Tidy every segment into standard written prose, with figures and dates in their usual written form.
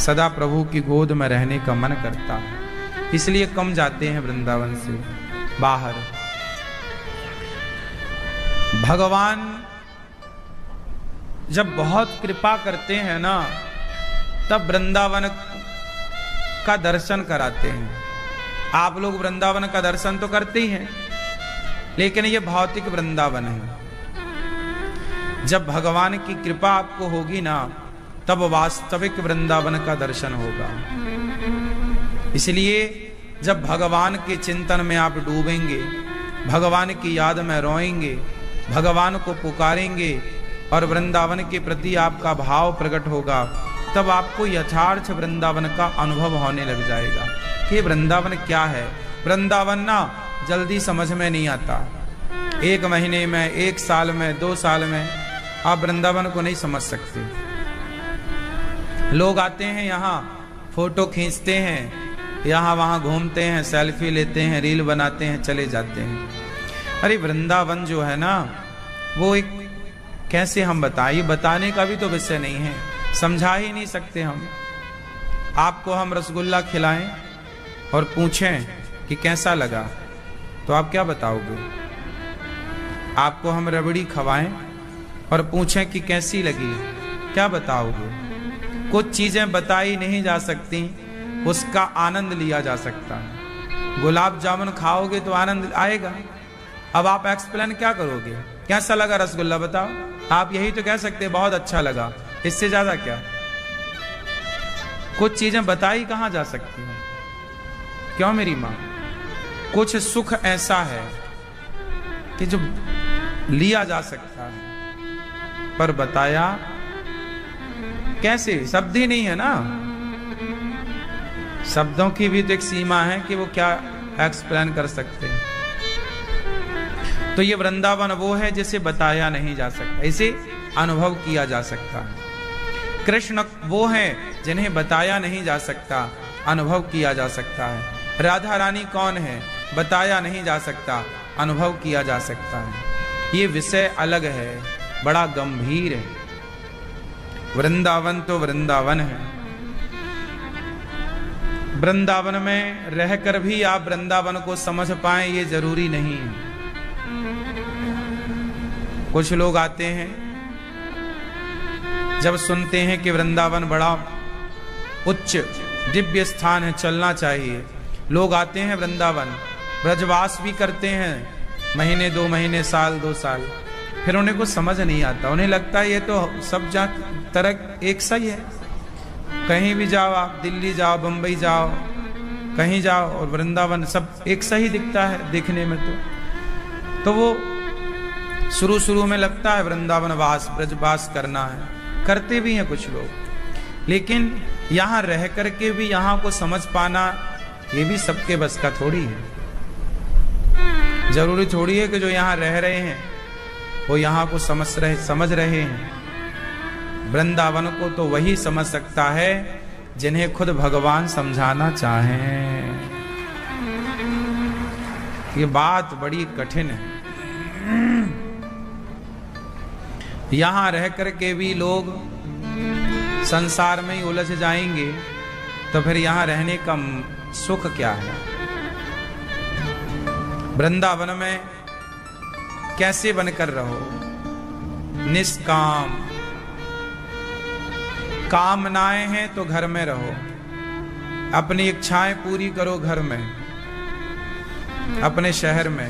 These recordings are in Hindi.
सदा प्रभु की गोद में रहने का मन करता है, इसलिए कम जाते हैं वृंदावन से बाहर। भगवान जब बहुत कृपा करते हैं ना, तब वृंदावन का दर्शन कराते हैं। आप लोग वृंदावन का दर्शन तो करते ही हैं, लेकिन ये भौतिक वृंदावन है। जब भगवान की कृपा आपको होगी ना, तब वास्तविक वृंदावन का दर्शन होगा। इसलिए जब भगवान के चिंतन में आप डूबेंगे, भगवान की याद में रोएंगे, भगवान को पुकारेंगे और वृंदावन के प्रति आपका भाव प्रकट होगा, तब आपको यथार्थ वृंदावन का अनुभव होने लग जाएगा कि वृंदावन क्या है। वृंदावन ना जल्दी समझ में नहीं आता। 1 महीने में, 1 साल में, 2 साल में आप वृंदावन को नहीं समझ सकते। लोग आते हैं यहाँ, फोटो खींचते हैं, यहाँ वहाँ घूमते हैं, सेल्फी लेते हैं, रील बनाते हैं, चले जाते हैं। अरे वृंदावन जो है ना, वो एक कैसे हम बताएं, बताने का भी तो विषय नहीं है, समझा ही नहीं सकते हम। आपको हम रसगुल्ला खिलाएं और पूछें कि कैसा लगा, तो आप क्या बताओगे? आपको हम रबड़ी खवाएं और पूछें कि कैसी लगी, क्या बताओगे? कुछ चीजें बताई नहीं जा सकती, उसका आनंद लिया जा सकता है। गुलाब जामुन खाओगे तो आनंद आएगा। अब आप एक्सप्लेन क्या करोगे, कैसा लगा रसगुल्ला बताओ? आप यही तो कह सकते बहुत अच्छा लगा, इससे ज्यादा क्या? कुछ चीजें बताई कहां जा सकती हैं? क्यों मेरी मां? कुछ सुख ऐसा है कि जो लिया जा सकता है, पर बताया कैसे? शब्द ही नहीं है ना। शब्दों की भी तो एक सीमा है कि वो क्या एक्सप्लेन कर सकते हैं। तो ये वृंदावन वो है जिसे बताया नहीं जा सकता, इसे अनुभव किया जा सकता है। कृष्ण वो है जिन्हें बताया नहीं जा सकता, अनुभव किया जा सकता है। राधा रानी कौन है? बताया नहीं जा सकता, अनुभव किया जा सकता है। ये विषय अलग है, बड़ा गंभीर है। वृंदावन तो वृंदावन है। वृंदावन में रहकर भी आप वृंदावन को समझ पाएं ये जरूरी नहीं है। कुछ लोग आते हैं, जब सुनते हैं कि वृंदावन बड़ा उच्च दिव्य स्थान है, चलना चाहिए, लोग आते हैं वृंदावन, ब्रजवास भी करते हैं महीने, 2 महीने, साल, 2 साल, फिर उन्हें कुछ समझ नहीं आता। उन्हें लगता है ये तो सब तरह एक सा ही है। कहीं भी जाओ आप, दिल्ली जाओ, बंबई जाओ, कहीं जाओ, और वृंदावन सब एक सा ही दिखता है देखने में। तो वो शुरू में लगता है वृंदावन वास, ब्रजवास करना है, करते भी हैं कुछ लोग, लेकिन यहाँ रह करके भी यहाँ को समझ पाना ये भी सबके बस का थोड़ी है। जरूरी थोड़ी है कि जो यहाँ रह रहे हैं वो यहाँ को समझ रहे हैं। वृंदावन को तो वही समझ सकता है जिन्हें खुद भगवान समझाना चाहें। ये बात बड़ी कठिन है। यहाँ रह करके भी लोग संसार में ही उलझ जाएंगे, तो फिर यहाँ रहने का सुख क्या है? वृंदावन में कैसे बनकर रहो? निष्काम। कामनाएं हैं तो घर में रहो, अपनी इच्छाएं पूरी करो घर में, अपने शहर में।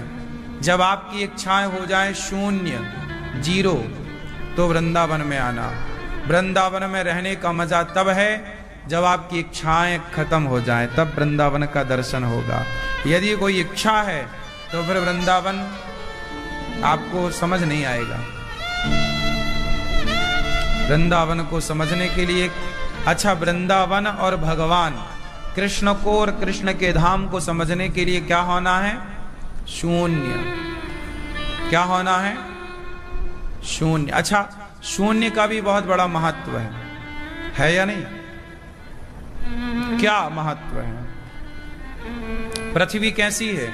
जब आपकी इच्छाएं हो जाए शून्य, 0, तो वृंदावन में आना। वृंदावन में रहने का मजा तब है जब आपकी इच्छाएं खत्म हो जाएं, तब वृंदावन का दर्शन होगा। यदि कोई इच्छा है तो फिर वृंदावन आपको समझ नहीं आएगा। वृंदावन को समझने के लिए, अच्छा, वृंदावन और भगवान कृष्ण को और कृष्ण के धाम को समझने के लिए क्या होना है? शून्य। क्या होना है? शून्य। अच्छा, शून्य का भी बहुत बड़ा महत्व है या नहीं? क्या महत्व है? पृथ्वी कैसी है?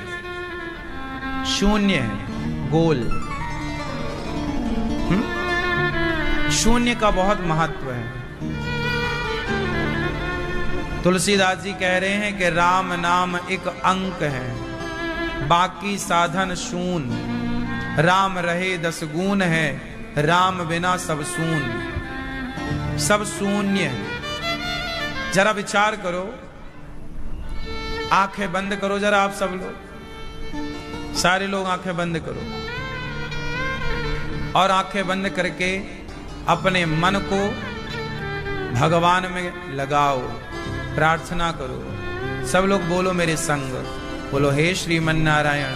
शून्य है, गोल। शून्य का बहुत महत्व है। तुलसीदास जी कह रहे हैं कि राम नाम एक अंक है, बाकी साधन शून्य। राम रहे 10 गुण है, राम बिना सब शून्य, सब शून्य। जरा विचार करो, आंखें बंद करो जरा, आप सब लोग, सारे लोग आंखें बंद करो और आंखें बंद करके अपने मन को भगवान में लगाओ, प्रार्थना करो। सब लोग बोलो मेरे संग, बोलो हे श्रीमन नारायण,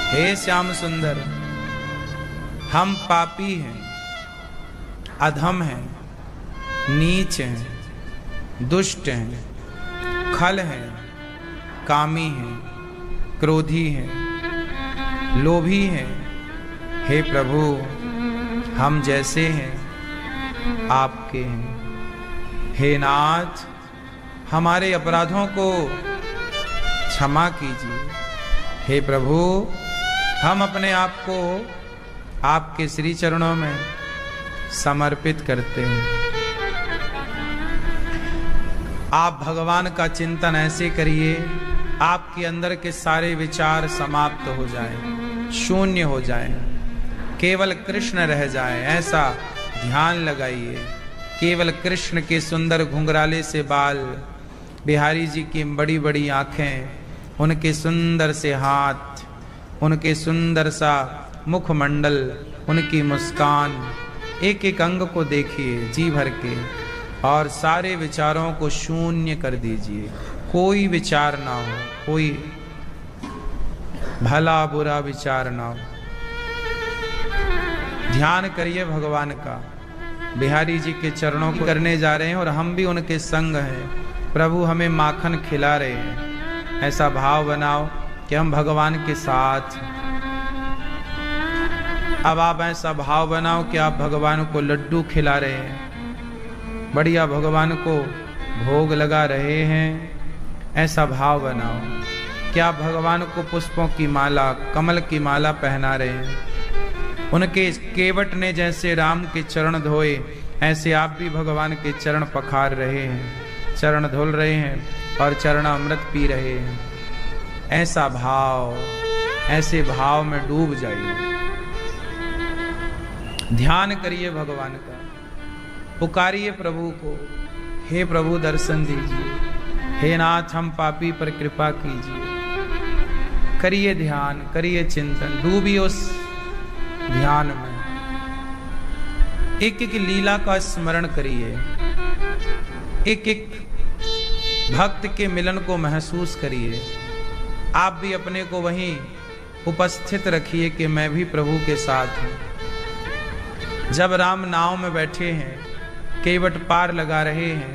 हे श्याम सुंदर, हम पापी हैं, अधम हैं, नीच हैं, दुष्ट हैं, खल हैं, कामी हैं, क्रोधी हैं, लोभी हैं। हे प्रभु, हम जैसे हैं आपके हैं। हे नाथ, हमारे अपराधों को क्षमा कीजिए। हे प्रभु, हम अपने आप को आपके श्री चरणों में समर्पित करते हैं। आप भगवान का चिंतन ऐसे करिए, आपके अंदर के सारे विचार समाप्त हो जाएं, शून्य हो जाएं, केवल कृष्ण रह जाए, ऐसा ध्यान लगाइए। केवल कृष्ण के सुंदर घुंघराले से बाल, बिहारी जी की बड़ी बड़ी आंखें, उनके सुंदर से हाथ, उनके सुंदर सा मुखमंडल, उनकी मुस्कान, एक एक अंग को देखिए जी भर के, और सारे विचारों को शून्य कर दीजिए। कोई विचार ना हो, कोई भला बुरा विचार ना हो। ध्यान करिए भगवान का। बिहारी जी के चरणों को करने जा रहे हैं और हम भी उनके संग हैं। प्रभु हमें माखन खिला रहे हैं, ऐसा भाव बनाओ कि हम भगवान के साथ। अब आप ऐसा भाव बनाओ कि आप भगवान को लड्डू खिला रहे हैं, बढ़िया भगवान को भोग लगा रहे हैं, ऐसा भाव बनाओ कि आप भगवान को पुष्पों की माला, कमल की माला पहना रहे हैं। उनके केवट ने जैसे राम के चरण धोए, ऐसे आप भी भगवान के चरण पखार रहे हैं, चरण धुल रहे हैं और चरण अमृत पी रहे हैं। ऐसा भाव, ऐसे भाव में डूब जाइए। ध्यान करिए भगवान का, पुकारिए प्रभु को, हे प्रभु दर्शन दीजिए, हे नाथ हम पापी पर कृपा कीजिए। करिए ध्यान, करिए चिंतन, डूबिए उस ध्यान में। एक एक लीला का स्मरण करिए, एक एक भक्त के मिलन को महसूस करिए। आप भी अपने को वहीं उपस्थित रखिए कि मैं भी प्रभु के साथ हूं। जब राम नाव में बैठे हैं, केवट पार लगा रहे हैं,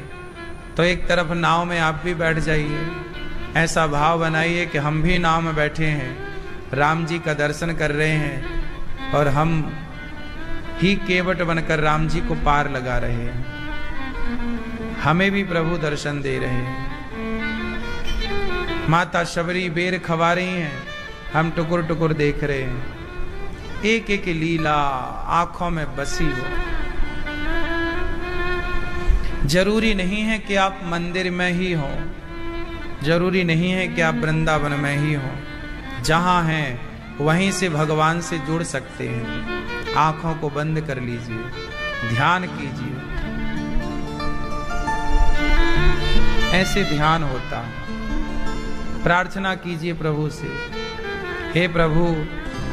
तो एक तरफ नाव में आप भी बैठ जाइए। ऐसा भाव बनाइए कि हम भी नाव में बैठे हैं, राम जी का दर्शन कर रहे हैं और हम ही केवट बनकर राम जी को पार लगा रहे हैं। हमें भी प्रभु दर्शन दे रहे हैं। माता शबरी बेर खवा रही हैं, हम टुकुर टुकुर देख रहे हैं। एक एक लीला आंखों में बसी हो। जरूरी नहीं है कि आप मंदिर में ही हो, जरूरी नहीं है कि आप वृंदावन में ही हो। जहां हैं वहीं से भगवान से जुड़ सकते हैं। आंखों को बंद कर लीजिए, ध्यान कीजिए। ऐसे ध्यान होता है। प्रार्थना कीजिए प्रभु से, हे प्रभु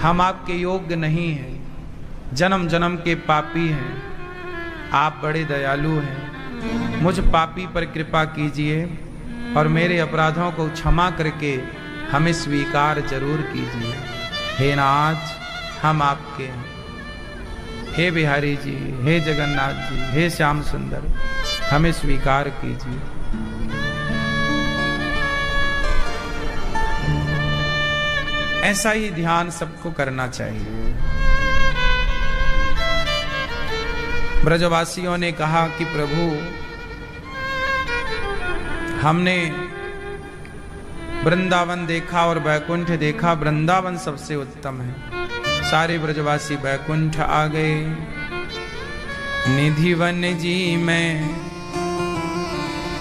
हम आपके योग्य नहीं हैं, जन्म जन्म के पापी हैं, आप बड़े दयालु हैं। मुझ पापी पर कृपा कीजिए और मेरे अपराधों को क्षमा करके हमें स्वीकार जरूर कीजिए। हे नाथ हम आपके हैं। हे बिहारी जी, हे जगन्नाथ जी, हे श्याम सुंदर, हमें स्वीकार कीजिए। ऐसा ही ध्यान सबको करना चाहिए। ब्रजवासियों ने कहा कि प्रभु हमने वृंदावन देखा और बैकुंठ देखा, वृंदावन सबसे उत्तम है। सारे ब्रजवासी बैकुंठ आ गए। निधि वन जी में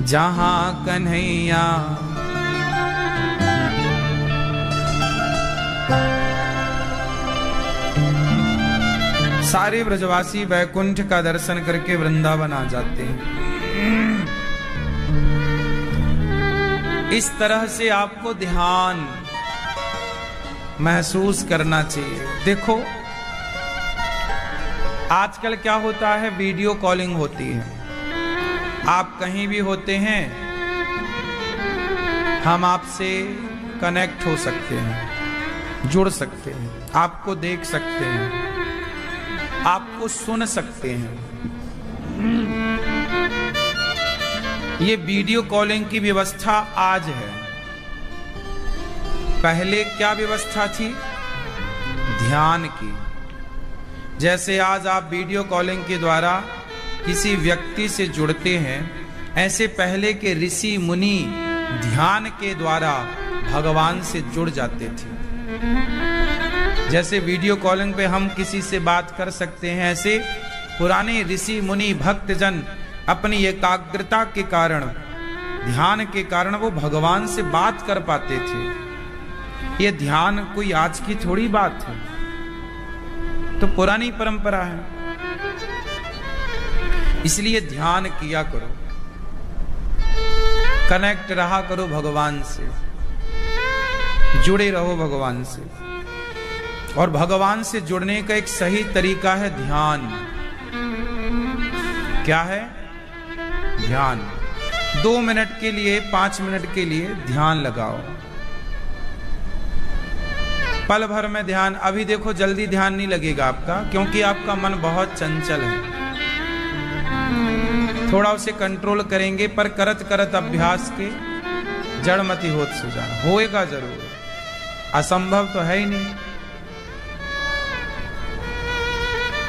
जहां कन्हैया सारे ब्रजवासी वैकुंठ का दर्शन करके वृंदावन आ जाते हैं। इस तरह से आपको ध्यान महसूस करना चाहिए। देखो आजकल क्या होता है, वीडियो कॉलिंग होती है। आप कहीं भी होते हैं, हम आपसे कनेक्ट हो सकते हैं, जुड़ सकते हैं, आपको देख सकते हैं, आपको सुन सकते हैं। ये वीडियो कॉलिंग की व्यवस्था आज है। पहले क्या व्यवस्था थी? ध्यान की। जैसे आज आप वीडियो कॉलिंग के द्वारा किसी व्यक्ति से जुड़ते हैं, ऐसे पहले के ऋषि मुनि ध्यान के द्वारा भगवान से जुड़ जाते थे। जैसे वीडियो कॉलिंग पे हम किसी से बात कर सकते हैं, ऐसे पुराने ऋषि मुनि भक्तजन अपनी एकाग्रता के कारण, ध्यान के कारण वो भगवान से बात कर पाते थे। ये ध्यान कोई आज की थोड़ी बात है, तो पुरानी परंपरा है। इसलिए ध्यान किया करो, कनेक्ट रहा करो भगवान से, जुड़े रहो भगवान से। और भगवान से जुड़ने का एक सही तरीका है ध्यान। क्या है? ध्यान। 2 मिनट के लिए, 5 मिनट के लिए ध्यान लगाओ। पल भर में ध्यान। अभी देखो जल्दी ध्यान नहीं लगेगा आपका, क्योंकि आपका मन बहुत चंचल है। थोड़ा उसे कंट्रोल करेंगे, पर करत करत अभ्यास के जड़मति होत सुजान। होएगा जरूर, असंभव तो है ही नहीं।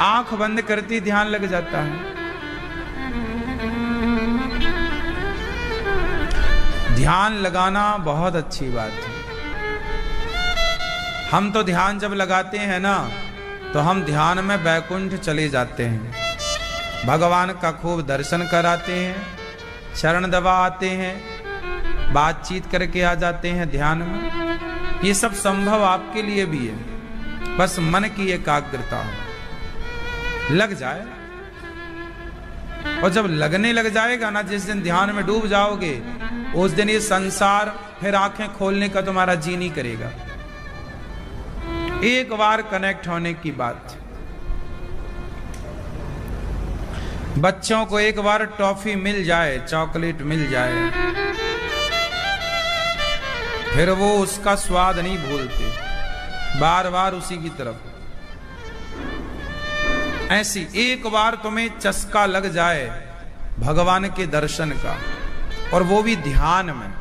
आंख बंद करती ध्यान लग जाता है। ध्यान लगाना बहुत अच्छी बात है। हम तो ध्यान जब लगाते हैं ना, तो हम ध्यान में वैकुंठ चले जाते हैं, भगवान का खूब दर्शन कराते हैं, चरण दबा आते हैं, बातचीत करके आ जाते हैं ध्यान में। ये सब संभव आपके लिए भी है, बस मन की एकाग्रता लग जाए। और जब लगने लग जाएगा ना, जिस दिन ध्यान में डूब जाओगे, उस दिन ये संसार फिर आंखें खोलने का तुम्हारा जी नहीं करेगा। एक बार कनेक्ट होने की बात। बच्चों को एक बार टॉफी मिल जाए, चॉकलेट मिल जाए, फिर वो उसका स्वाद नहीं भूलते, बार बार उसी की तरफ। ऐसी एक बार तुम्हें चस्का लग जाए भगवान के दर्शन का, और वो भी ध्यान में,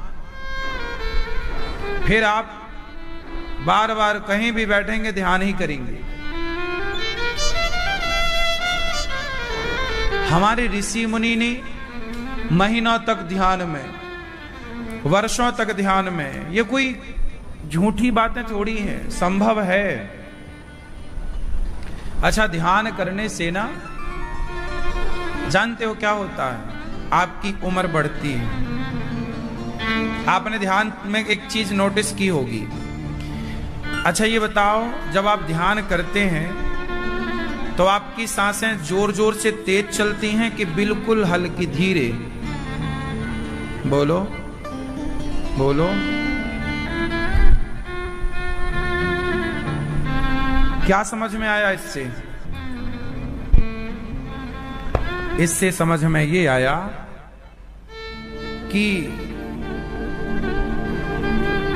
फिर आप बार बार कहीं भी बैठेंगे ध्यान ही करेंगे। हमारे ऋषि मुनि ने महीनों तक ध्यान में, वर्षों तक ध्यान में। ये कोई झूठी बातें थोड़ी हैं, संभव है। अच्छा, ध्यान करने से ना, जानते हो क्या होता है? आपकी उम्र बढ़ती है। आपने ध्यान में एक चीज नोटिस की होगी। अच्छा ये बताओ, जब आप ध्यान करते हैं तो आपकी सांसें जोर जोर से तेज चलती हैं कि बिल्कुल हल्की धीरे? बोलो बोलो। क्या समझ में आया इससे? इससे समझ में ये आया कि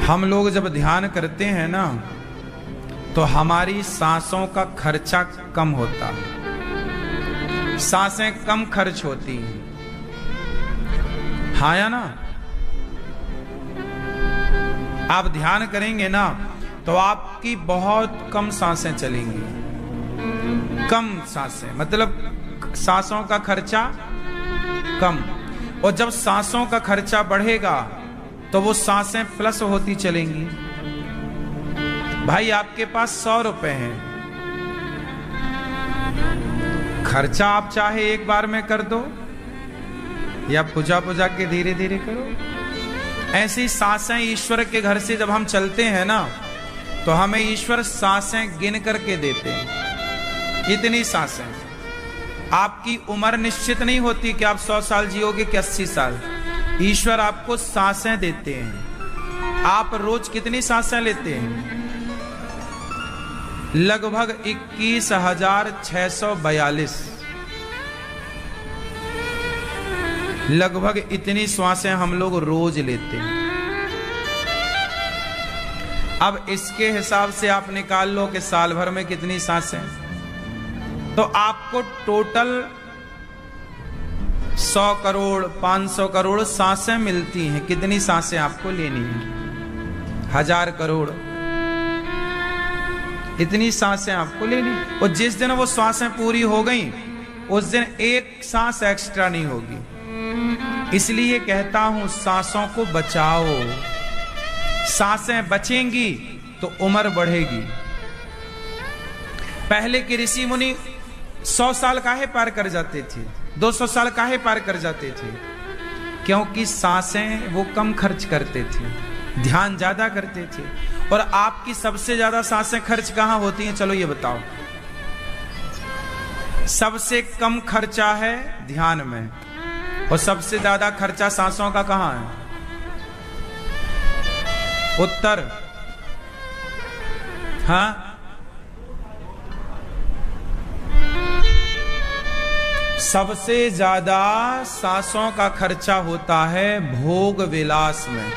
हम लोग जब ध्यान करते हैं ना, तो हमारी सांसों का खर्चा कम होता है, सांसें कम खर्च होती हैं। हाँ या ना? आप ध्यान करेंगे ना, तो आपकी बहुत कम सांसें चलेंगी। कम सांसें मतलब सांसों का खर्चा कम। और जब सांसों का खर्चा बढ़ेगा तो वो सांसें प्लस होती चलेंगी। भाई आपके पास 100 रुपए हैं, खर्चा आप चाहे एक बार में कर दो, या पूजा पूजा के धीरे धीरे करो। ऐसी सांसें ईश्वर के घर से जब हम चलते हैं ना, तो हमें ईश्वर सांसें गिन करके देते हैं। इतनी सांसें। आपकी उम्र निश्चित नहीं होती कि आप 100 साल जियोगे कि 80 साल। ईश्वर आपको सांसें देते हैं। आप रोज कितनी सांसें लेते हैं? लगभग 21,642। लगभग इतनी श्वासें हम लोग रोज लेते हैं। अब इसके हिसाब से आप निकाल लो कि साल भर में कितनी सांसें, तो आपको टोटल 100 करोड़ 500 करोड़ सांसें मिलती हैं। कितनी सांसें आपको लेनी है? 1000 करोड़। इतनी सांसें आपको लेनी। और जिस दिन वो सांसें पूरी हो गई, उस दिन एक सांस एक्स्ट्रा नहीं होगी। इसलिए कहता हूं सांसों को बचाओ। सांसें बचेंगी तो उम्र बढ़ेगी। पहले के ऋषि मुनि 100 साल काहे पार कर जाते थे, 200 साल काहे पार कर जाते थे? क्योंकि सांसें वो कम खर्च करते थे, ध्यान ज्यादा करते थे। और आपकी सबसे ज्यादा सांसें खर्च कहां होती हैं? चलो ये बताओ। सबसे कम खर्चा है ध्यान में, और सबसे ज्यादा खर्चा सांसों का कहां है? उत्तर। हाँ, सबसे ज्यादा सांसों का खर्चा होता है भोग विलास में।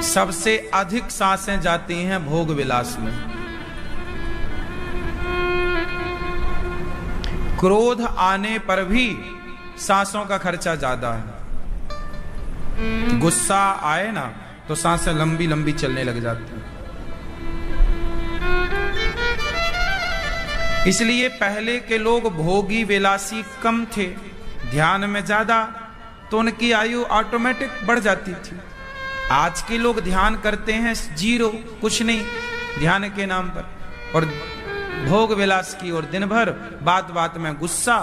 सबसे अधिक सांसें जाती हैं भोग विलास में। क्रोध आने पर भी सांसों का खर्चा ज्यादा है। गुस्सा आए ना तो सांसें लंबी लंबी चलने लग जाती हैं। इसलिए पहले के लोग भोगी विलासी कम थे, ध्यान में ज्यादा, तो उनकी आयु ऑटोमेटिक बढ़ जाती थी। आज के लोग ध्यान करते हैं 0, कुछ नहीं, ध्यान के नाम पर, और भोग विलास की, और दिन भर बात बात में गुस्सा,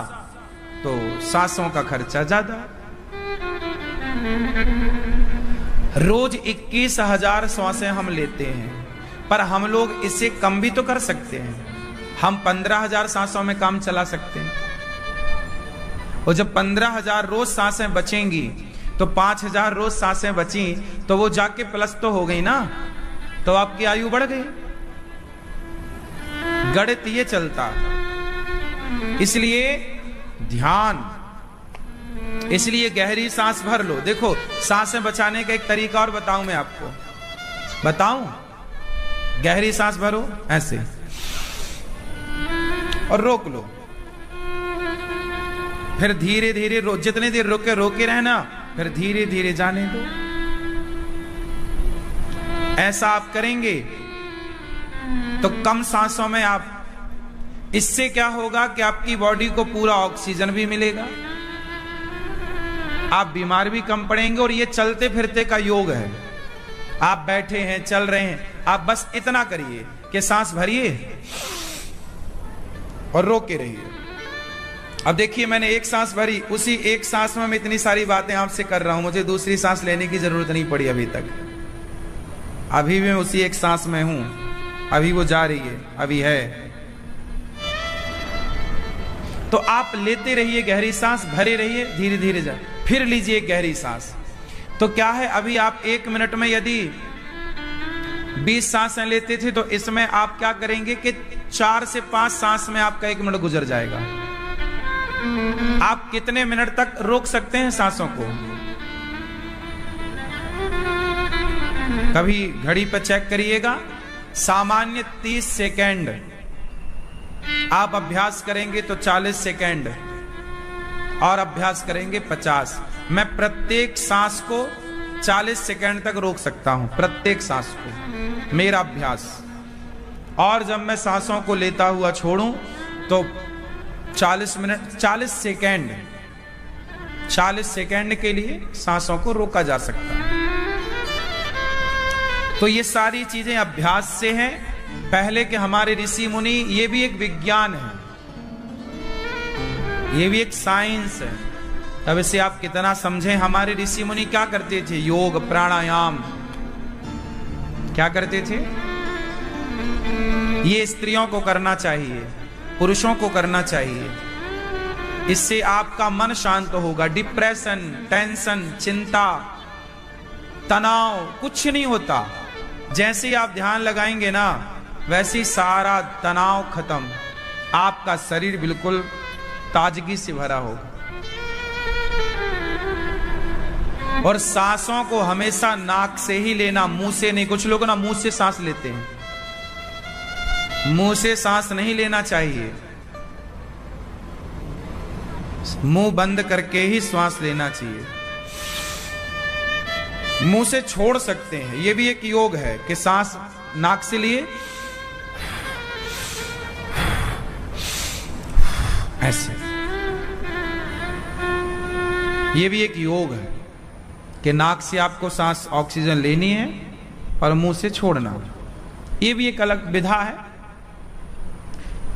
तो सांसों का खर्चा ज्यादा। रोज 21,000 श्वासें हम लेते हैं, पर हम लोग इसे कम भी तो कर सकते हैं। हम 15,000 सांसों में काम चला सकते हैं। और जब 15,000 रोज सांसें बचेंगी, तो 5,000 रोज सांसें बची, तो वो जाके प्लस तो हो गई ना, तो आपकी आयु बढ़ गई। गणित ये चलता। इसलिए ध्यान, इसलिए गहरी सांस भर लो। देखो, सांसें बचाने का एक तरीका और बताऊं मैं आपको, बताऊं? गहरी सांस भरो ऐसे और रोक लो, फिर धीरे धीरे जितने देर रोके रहना, फिर धीरे धीरे जाने दो। ऐसा आप करेंगे तो कम सांसों में आप, इससे क्या होगा कि आपकी बॉडी को पूरा ऑक्सीजन भी मिलेगा, आप बीमार भी कम पड़ेंगे। और ये चलते फिरते का योग है। आप बैठे हैं, चल रहे हैं, आप बस इतना करिए कि सांस भरिए और रोके रहिए। अब देखिए, मैंने एक सांस भरी, उसी एक सांस में मैं इतनी सारी बातें आपसे कर रहा हूं। मुझे दूसरी सांस लेने की जरूरत नहीं पड़ी अभी तक। अभी भी मैं उसी एक सांस में हूं, अभी वो जा रही है, अभी है। तो आप लेते रहिए गहरी सांस, भरे रहिए, धीरे धीरे जा, फिर लीजिए गहरी सांस। तो क्या है, अभी आप 1 मिनट में यदि 20 सांसें लेते थे, तो इसमें आप क्या करेंगे कि 4 से 5 सांस में आपका 1 मिनट गुजर जाएगा। आप कितने मिनट तक रोक सकते हैं सांसों को? कभी घड़ी पर चेक करिएगा। सामान्य 30 सेकेंड आप अभ्यास करेंगे तो 40 सेकेंड, और अभ्यास करेंगे 50। मैं प्रत्येक सांस को 40 सेकेंड तक रोक सकता हूं, प्रत्येक सांस को, मेरा अभ्यास। और जब मैं सांसों को लेता हुआ छोड़ूं तो 40 मिनट 40 सेकेंड के लिए सांसों को रोका जा सकता है। तो ये सारी चीजें अभ्यास से हैं। पहले के हमारे ऋषि मुनि, ये भी एक विज्ञान है। ये भी एक साइंस है। अब इसे आप कितना समझें, हमारे ऋषि मुनि क्या करते थे? योग प्राणायाम क्या करते थे? ये स्त्रियों को करना चाहिए, पुरुषों को करना चाहिए। इससे आपका मन शांत होगा। डिप्रेशन, टेंशन, चिंता, तनाव कुछ नहीं होता। जैसे ही आप ध्यान लगाएंगे ना, वैसे ही सारा तनाव खत्म, आपका शरीर बिल्कुल ताजगी से भरा होगा। और सांसों को हमेशा नाक से ही लेना, मुंह से नहीं। कुछ लोग ना मुंह से सांस लेते हैं, मुंह से सांस नहीं लेना चाहिए। मुंह बंद करके ही श्वास लेना चाहिए। मुंह से छोड़ सकते हैं, यह भी एक योग है कि सांस नाक से लिए, ऐसे। यह भी एक योग है कि नाक से आपको सांस ऑक्सीजन लेनी है और मुंह से छोड़ना। यह भी एक अलग विधा है।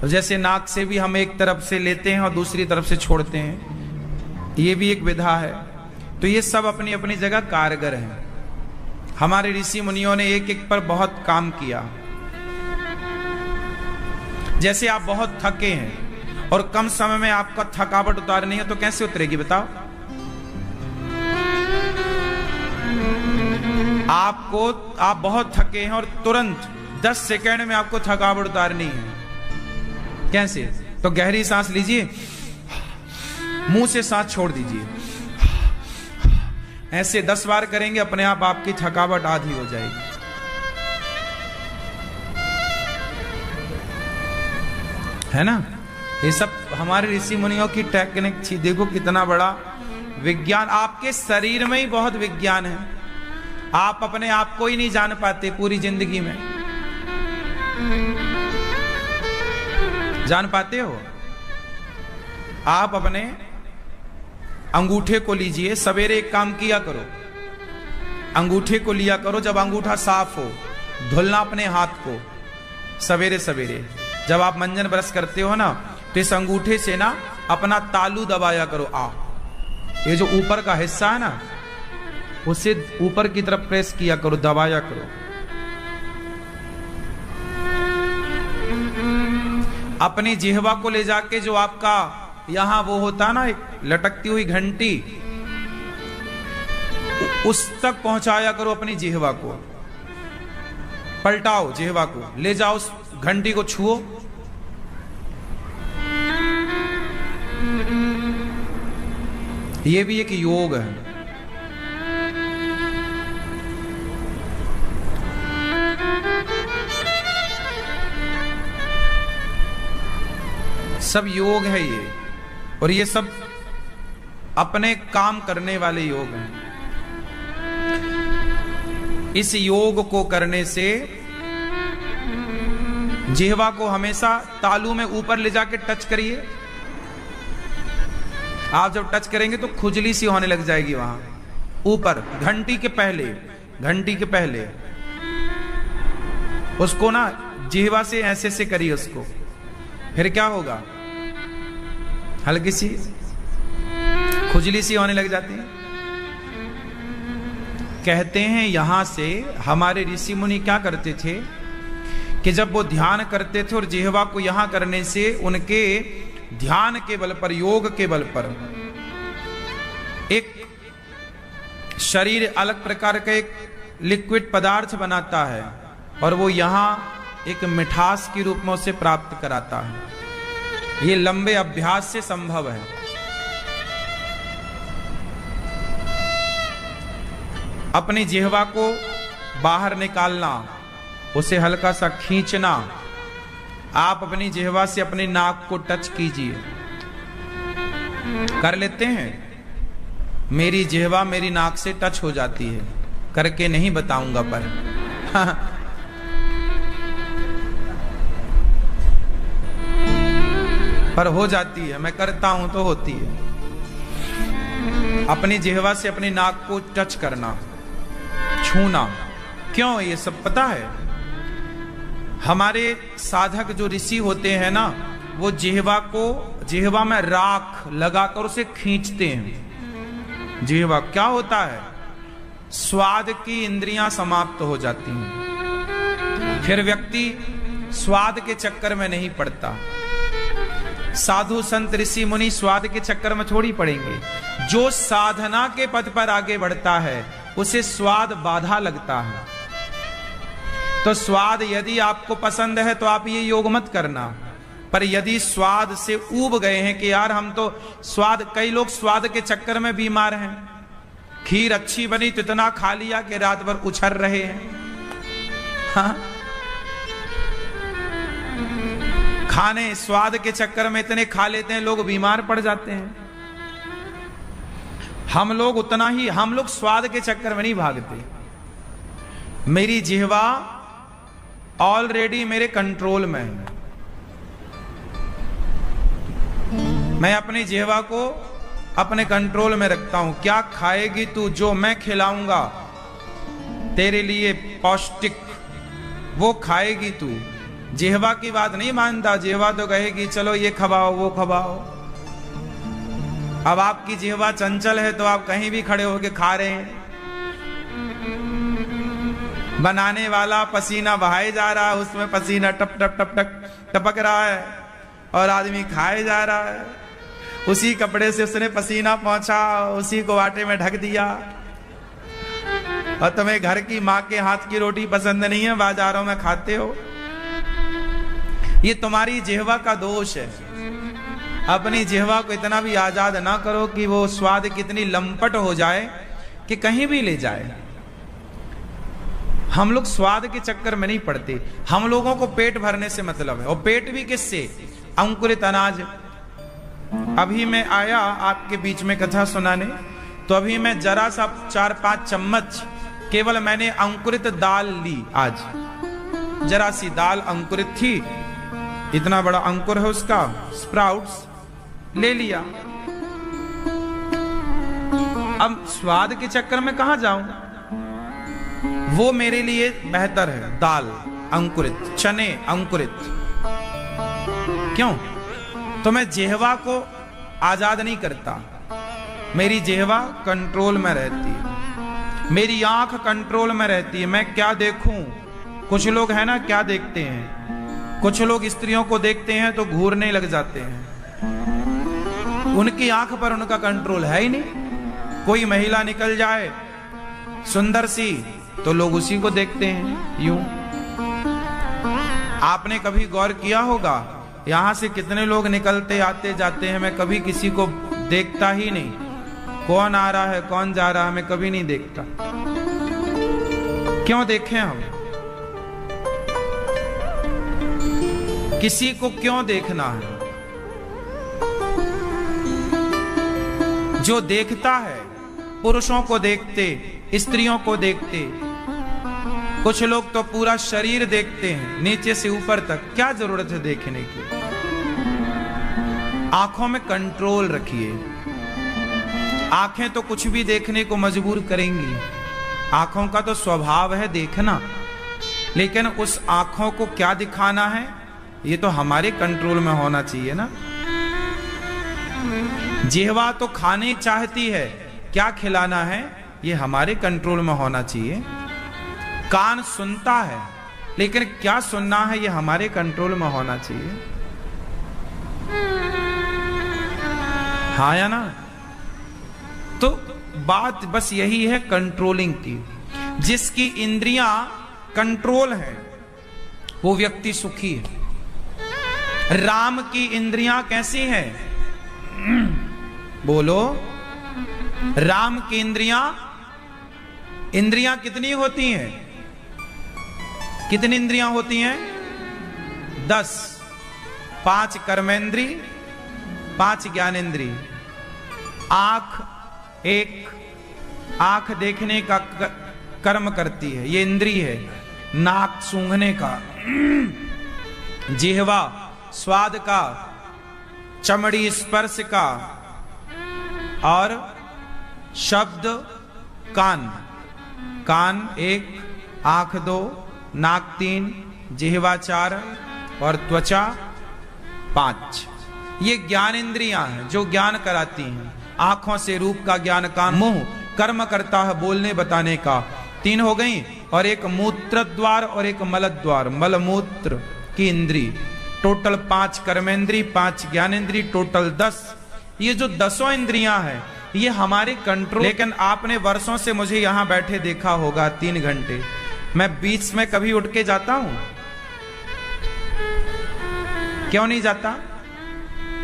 जैसे नाक से भी हम एक तरफ से लेते हैं और दूसरी तरफ से छोड़ते हैं, यह भी एक विधा है। तो ये सब अपनी अपनी जगह कारगर हैं। हमारे ऋषि मुनियों ने एक एक पर बहुत काम किया। जैसे आप बहुत थके हैं और कम समय में आपका थकावट उतारनी है, तो कैसे उतरेगी बताओ? आप बहुत थके हैं और तुरंत 10 सेकंड में आपको थकावट उतारनी है, कैसे? तो गहरी सांस लीजिए, मुंह से सांस छोड़ दीजिए। ऐसे 10 बार करेंगे, अपने आप आपकी थकावट आधी हो जाएगी। है ना? ये सब हमारे ऋषि मुनियों की टेक्निक थी। देखो कितना बड़ा विज्ञान, आपके शरीर में ही बहुत विज्ञान है। आप अपने आप को ही नहीं जान पाते पूरी जिंदगी में। जान पाते हो? आप अपने अंगूठे को लीजिए, सवेरे एक काम किया करो, अंगूठे को लिया करो। जब अंगूठा साफ हो, धुलना अपने हाथ को सवेरे सवेरे। जब आप मंजन ब्रश करते हो ना, तो इस अंगूठे से ना अपना तालू दबाया करो। ये जो ऊपर का हिस्सा है ना, उसे ऊपर की तरफ प्रेस किया करो, दबाया करो। अपनी जिह्वा को ले जाके, जो आपका यहां वो होता है ना, एक लटकती हुई घंटी, उस तक पहुंचाया करो अपनी जिह्वा को। पलटाओ जिह्वा को, ले जाओ उस घंटी को, छुओ। ये भी एक योग है। सब योग है ये, और ये सब अपने काम करने वाले योग हैं। इस योग को करने से जिह्वा को हमेशा तालू में ऊपर ले जाके टच करिए। आप जब टच करेंगे तो खुजली सी होने लग जाएगी वहां ऊपर, घंटी के पहले, घंटी के पहले। उसको ना जिह्वा से ऐसे से करिए उसको, फिर क्या होगा? हल्की सी खुजली सी होने लग जाती है। कहते हैं यहां से हमारे ऋषि मुनि क्या करते थे कि जब वो ध्यान करते थे और जिह्वा को यहां करने से उनके ध्यान के बल पर, योग के बल पर, एक शरीर अलग प्रकार का एक लिक्विड पदार्थ बनाता है और वो यहां एक मिठास के रूप में उसे प्राप्त कराता है। ये लंबे अभ्यास से संभव है। अपनी जिह्वा को बाहर निकालना, उसे हल्का सा खींचना। आप अपनी जिह्वा से अपनी नाक को टच कीजिए। कर लेते हैं? मेरी जिह्वा मेरी नाक से टच हो जाती है, करके नहीं बताऊंगा पर पर हो जाती है। मैं करता हूं तो होती है। अपनी जिह्वा से अपनी नाक को टच करना, छूना। क्यों ये सब पता है? हमारे साधक जो ऋषि होते हैं ना, वो जिह्वा को जिह्वा में राख लगाकर उसे खींचते हैं। जिह्वा क्या होता है, स्वाद की इंद्रियां समाप्त हो जाती हैं, फिर व्यक्ति स्वाद के चक्कर में नहीं पड़ता। साधु संत ऋषि मुनि स्वाद के चक्कर में थोड़ी पड़ेंगे। जो साधना के पथ पर आगे बढ़ता है उसे स्वाद बाधा लगता है। तो स्वाद यदि आपको पसंद है तो आप ये योग मत करना, पर यदि स्वाद से ऊब गए हैं कि यार हम तो स्वाद, कई लोग स्वाद के चक्कर में बीमार हैं। खीर अच्छी बनी तो इतना खा लिया कि रात भर उछल रहे हैं। हाँ? खाने स्वाद के चक्कर में इतने खा लेते हैं, लोग बीमार पड़ जाते हैं। हम लोग उतना ही, हम लोग स्वाद के चक्कर में नहीं भागते। मेरी जिह्वा ऑलरेडी मेरे कंट्रोल में है। मैं अपनी जिह्वा को अपने कंट्रोल में रखता हूं। क्या खाएगी तू, जो मैं खिलाऊंगा तेरे लिए पौष्टिक, वो खाएगी तू। जिह्वा की बात नहीं मानता। जिह्वा तो कहेगी चलो ये खवाओ वो खवाओ। अब आपकी जिह्वा चंचल है तो आप कहीं भी खड़े होके खा रहे हैं। बनाने वाला पसीना बहाए जा रहा है, उसमें पसीना टप टप टप टप टपक रहा है और आदमी खाए जा रहा है। उसी कपड़े से उसने पसीना पहुंचा, उसी को आटे में ढक दिया। और तुम्हें घर की माँ के हाथ की रोटी पसंद नहीं है, बाजारों में खाते हो। ये तुम्हारी जिह्वा का दोष है। अपनी जिह्वा को इतना भी आजाद ना करो कि वो स्वाद कितनी लंपट हो जाए कि कहीं भी ले जाए। हम लोग स्वाद के चक्कर में नहीं पड़ते। हम लोगों को पेट भरने से मतलब है, और पेट भी किससे? अंकुरित अनाज। अभी मैं आया आपके बीच में कथा सुनाने, तो अभी मैं जरा सा 4-5 चम्मच केवल मैंने अंकुरित दाल ली। आज जरा सी दाल अंकुरित थी, इतना बड़ा अंकुर है उसका, स्प्राउट्स ले लिया। अब स्वाद के चक्कर में कहां जाऊं? वो मेरे लिए बेहतर है दाल अंकुरित, चने अंकुरित। क्यों? तो मैं जिह्वा को आजाद नहीं करता। मेरी जिह्वा कंट्रोल में रहती है, मेरी आंख कंट्रोल में रहती है। मैं क्या देखूं? कुछ लोग है ना, क्या देखते हैं? कुछ लोग स्त्रियों को देखते हैं तो घूरने लग जाते हैं। उनकी आंख पर उनका कंट्रोल है ही नहीं। कोई महिला निकल जाए सुंदर सी तो लोग उसी को देखते हैं यूं। आपने कभी गौर किया होगा, यहां से कितने लोग निकलते आते जाते हैं, मैं कभी किसी को देखता ही नहीं। कौन आ रहा है कौन जा रहा है मैं कभी नहीं देखता। क्यों देखें हम? किसी को क्यों देखना है? जो देखता है पुरुषों को देखते, स्त्रियों को देखते, कुछ लोग तो पूरा शरीर देखते हैं नीचे से ऊपर तक। क्या जरूरत है देखने की? आंखों में कंट्रोल रखिए। आंखें तो कुछ भी देखने को मजबूर करेंगी। आंखों का तो स्वभाव है देखना, लेकिन उस आंखों को क्या दिखाना है ये तो हमारे कंट्रोल में होना चाहिए ना। जिह्वा तो खाने चाहती है, क्या खिलाना है ये हमारे कंट्रोल में होना चाहिए। कान सुनता है, लेकिन क्या सुनना है ये हमारे कंट्रोल में होना चाहिए। हाँ या ना? तो बात बस यही है कंट्रोलिंग की। जिसकी इंद्रियां कंट्रोल है वो व्यक्ति सुखी है। राम की इंद्रियां कैसी हैं? बोलो। राम की इंद्रियां कितनी होती हैं? कितनी इंद्रियां होती हैं? 10। 5 कर्मेंद्री, 5 ज्ञानेंद्री। आंख एक, आंख देखने का कर्म करती है, ये इंद्री है। नाक सूंघने का, जिह्वा स्वाद का, चमड़ी स्पर्श का, और शब्द कान। कान 1, आंख 2, नाक 3, जिह्वा 4 और त्वचा 5। ये ज्ञान इंद्रियां हैं जो ज्ञान कराती हैं। आंखों से रूप का ज्ञान, कान मुंह कर्म करता है बोलने बताने का, 3 हो गई। और एक मूत्र द्वार और एक मल द्वार, मल मूत्र की इंद्री, टोटल 5 कर्मेंद्री, 5 ज्ञानेंद्री, टोटल 10। ये जो 10 इंद्रियां हैं ये हमारे कंट्रोल। लेकिन आपने वर्षों से मुझे यहां बैठे देखा होगा 3 घंटे, मैं बीच में कभी उठ के जाता हूं? क्यों नहीं जाता?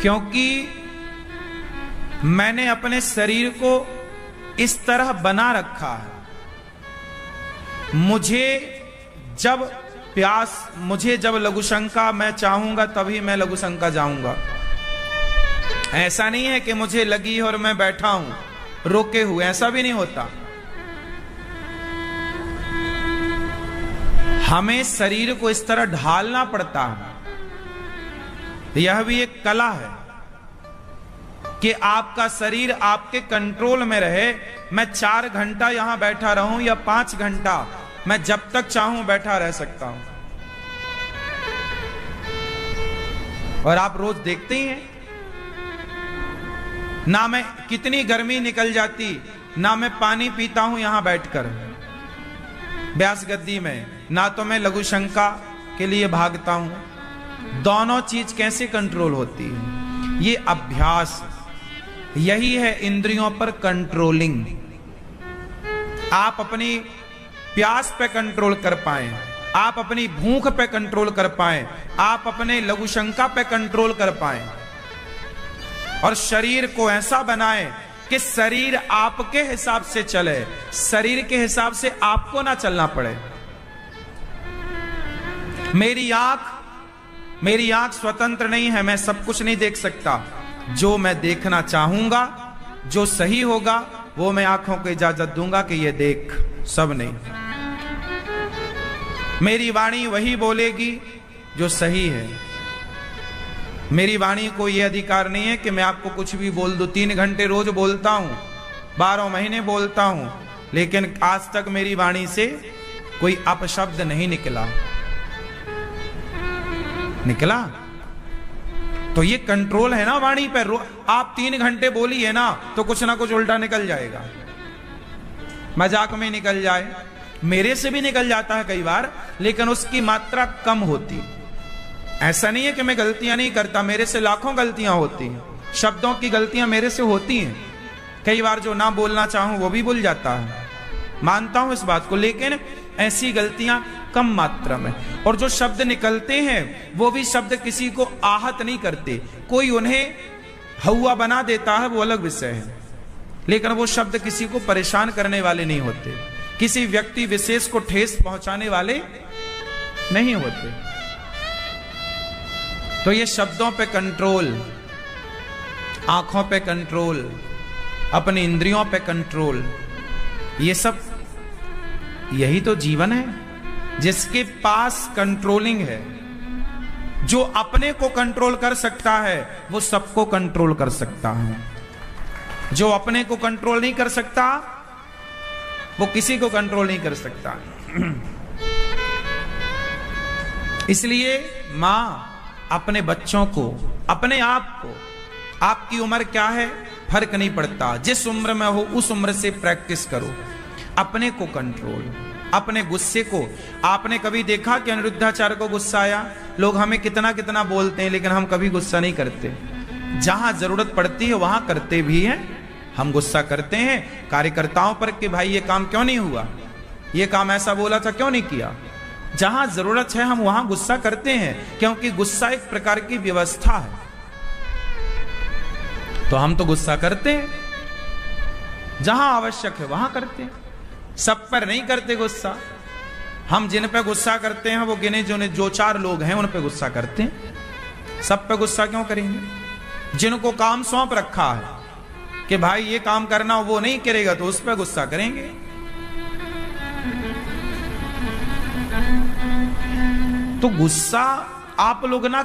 क्योंकि मैंने अपने शरीर को इस तरह बना रखा है। मुझे जब प्यास, मुझे जब लघुशंका मैं चाहूंगा तभी मैं लघुशंका जाऊंगा। ऐसा नहीं है कि मुझे लगी और मैं बैठा हूं रोके हुए, ऐसा भी नहीं होता। हमें शरीर को इस तरह ढालना पड़ता है। यह भी एक कला है कि आपका शरीर आपके कंट्रोल में रहे। मैं 4 घंटा यहां बैठा रहूं या 5 घंटा, मैं जब तक चाहूं बैठा रह सकता हूं। और आप रोज देखते ही हैं ना, मैं कितनी गर्मी निकल जाती, ना मैं पानी पीता हूं यहां बैठकर व्यास गद्दी में, ना तो मैं लघु शंका के लिए भागता हूं। दोनों चीज कैसे कंट्रोल होती है? ये अभ्यास, यही है इंद्रियों पर कंट्रोलिंग। आप अपनी प्यास पे कंट्रोल कर पाए, आप अपनी भूख पे कंट्रोल कर पाए, आप अपने लघु शंका पे कंट्रोल कर पाए, और शरीर को ऐसा बनाए कि शरीर आपके हिसाब से चले, शरीर के हिसाब से आपको ना चलना पड़े। मेरी आंख स्वतंत्र नहीं है, मैं सब कुछ नहीं देख सकता। जो मैं देखना चाहूंगा, जो सही होगा, वो मैं आंखों को इजाजत दूंगा कि ये देख, सब नहीं। मेरी वाणी वही बोलेगी जो सही है। मेरी वाणी को यह अधिकार नहीं है कि मैं आपको कुछ भी बोल दूं। 3 घंटे रोज बोलता हूं, 12 महीने बोलता हूं, लेकिन आज तक मेरी वाणी से कोई अपशब्द नहीं निकला। तो ये कंट्रोल है ना वाणी पर। आप 3 घंटे बोली है ना, तो कुछ ना कुछ उल्टा निकल जाएगा, मजाक में निकल जाए, मेरे से भी निकल जाता है कई बार, लेकिन उसकी मात्रा कम होती। ऐसा नहीं है कि मैं गलतियां नहीं करता, मेरे से लाखों गलतियां होती हैं, शब्दों की गलतियां मेरे से होती हैं। कई बार जो ना बोलना चाहूं वो भी भूल जाता है, मानता हूं इस बात को, लेकिन ऐसी गलतियां कम मात्रा में। और जो शब्द निकलते हैं वो भी शब्द किसी को आहत नहीं करते, कोई उन्हें हवा बना देता है, वो अलग विषय है, लेकिन वो शब्द किसी को परेशान करने वाले नहीं होते, किसी व्यक्ति विशेष को ठेस पहुंचाने वाले नहीं होते। तो ये शब्दों पे कंट्रोल, आंखों पे कंट्रोल, अपनी इंद्रियों पे कंट्रोल, ये सब यही तो जीवन है। जिसके पास कंट्रोलिंग है, जो अपने को कंट्रोल कर सकता है, वो सबको कंट्रोल कर सकता है। जो अपने को कंट्रोल नहीं कर सकता, वो किसी को कंट्रोल नहीं कर सकता। इसलिए मां अपने बच्चों को, अपने आप को, आपकी उम्र क्या है फर्क नहीं पड़ता, जिस उम्र में हो उस उम्र से प्रैक्टिस करो। अपने को कंट्रोल, अपने गुस्से को। आपने कभी देखा कि अनिरुद्धाचार्य को गुस्सा आया? लोग हमें कितना कितना बोलते हैं, लेकिन हम कभी गुस्सा नहीं करते। जहां जरूरत पड़ती है वहां करते भी हैं। हम गुस्सा करते हैं कार्यकर्ताओं पर कि भाई ये काम क्यों नहीं हुआ, ये काम ऐसा बोला था क्यों नहीं किया। जहां जरूरत है हम वहां गुस्सा करते हैं, क्योंकि गुस्सा एक प्रकार की व्यवस्था है। तो हम तो गुस्सा करते हैं, जहां आवश्यक है वहां करते हैं, सब पर नहीं करते गुस्सा। हम जिन पे गुस्सा करते हैं वो गिने जो 4 लोग हैं उन पे गुस्सा करते हैं, सब पे गुस्सा क्यों करेंगे। जिनको काम सौंप रखा है कि भाई ये काम करना, वो नहीं करेगा तो उस पे गुस्सा करेंगे। तो गुस्सा आप लोग ना,